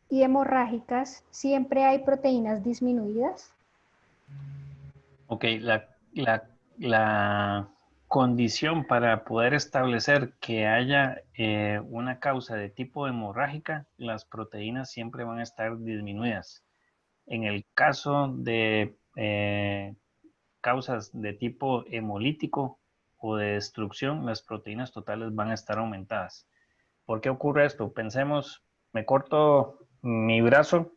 y hemorrágicas, ¿siempre hay proteínas disminuidas? Ok, la condición para poder establecer que haya una causa de tipo hemorrágica, las proteínas siempre van a estar disminuidas. En el caso de causas de tipo hemolítico o de destrucción, las proteínas totales van a estar aumentadas. ¿Por qué ocurre esto? Pensemos, me corto mi brazo,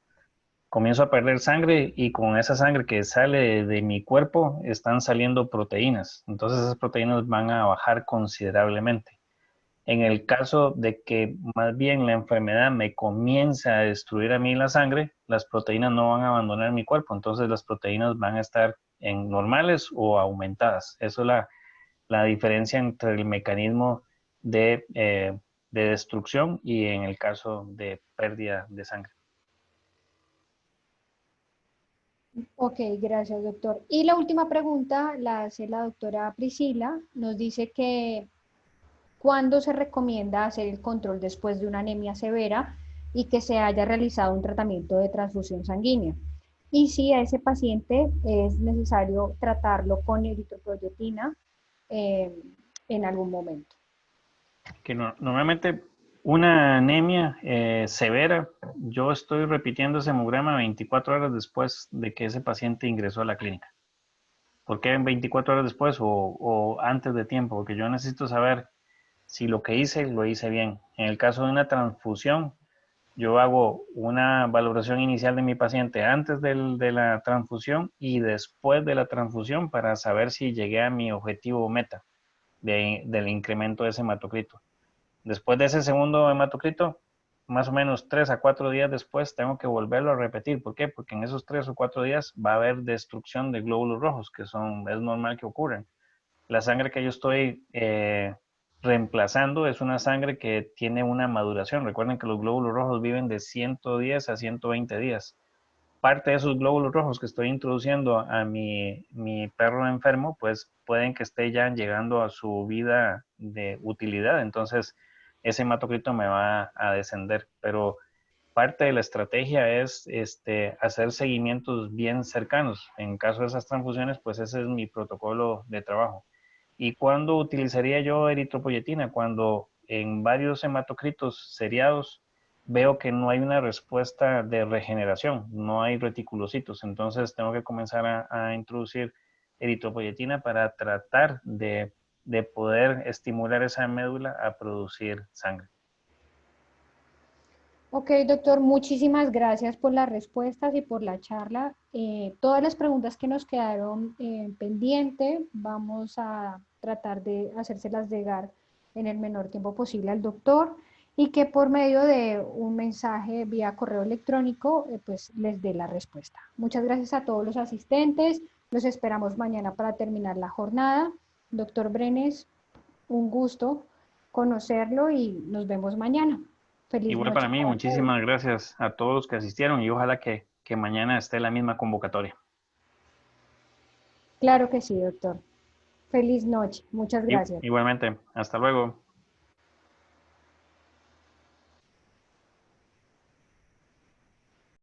comienzo a perder sangre y con esa sangre que sale de mi cuerpo están saliendo proteínas. Entonces esas proteínas van a bajar considerablemente. En el caso de que más bien la enfermedad me comience a destruir a mí la sangre, las proteínas no van a abandonar mi cuerpo, entonces las proteínas van a estar en normales o aumentadas. Eso es la diferencia entre el mecanismo de destrucción y en el caso de pérdida de sangre. Ok, gracias, doctor. Y la última pregunta la hace la doctora Priscila. Nos dice que ¿cuándo se recomienda hacer el control después de una anemia severa y que se haya realizado un tratamiento de transfusión sanguínea? Y si a ese paciente es necesario tratarlo con eritropoyetina eh, en algún momento. Que normalmente una anemia severa, yo estoy repitiendo ese hemograma 24 horas después de que ese paciente ingresó a la clínica. ¿Por qué 24 horas después o antes de tiempo? Porque yo necesito saber si lo que hice lo hice bien. En el caso de una transfusión, yo hago una valoración inicial de mi paciente antes de la transfusión y después de la transfusión para saber si llegué a mi objetivo meta del incremento de ese hematocrito. Después de ese segundo hematocrito, más o menos 3 a 4 días después, tengo que volverlo a repetir. ¿Por qué? Porque en esos 3 o 4 días va a haber destrucción de glóbulos rojos, que es normal que ocurran. La sangre que yo estoy reemplazando es una sangre que tiene una maduración. Recuerden que los glóbulos rojos viven de 110 a 120 días. Parte de esos glóbulos rojos que estoy introduciendo a mi perro enfermo, pues pueden que esté ya llegando a su vida de utilidad. Entonces, ese hematocrito me va a descender. Pero parte de la estrategia es hacer seguimientos bien cercanos. En caso de esas transfusiones, pues ese es mi protocolo de trabajo. ¿Y cuándo utilizaría yo eritropoyetina? Cuando en varios hematocritos seriados veo que no hay una respuesta de regeneración, no hay reticulocitos, entonces tengo que comenzar a introducir eritropoyetina para tratar de poder estimular esa médula a producir sangre. Ok, doctor, muchísimas gracias por las respuestas y por la charla. Todas las preguntas que nos quedaron pendientes, vamos a tratar de hacérselas llegar en el menor tiempo posible al doctor y que por medio de un mensaje vía correo electrónico, pues les dé la respuesta. Muchas gracias a todos los asistentes. Los esperamos mañana para terminar la jornada. Doctor Brenes, un gusto conocerlo y nos vemos mañana. Feliz Igual para noche mí, para todos. muchísimas gracias a todos los que asistieron y ojalá que mañana esté la misma convocatoria. Claro que sí, doctor. Feliz noche. Muchas gracias. Igualmente, hasta luego.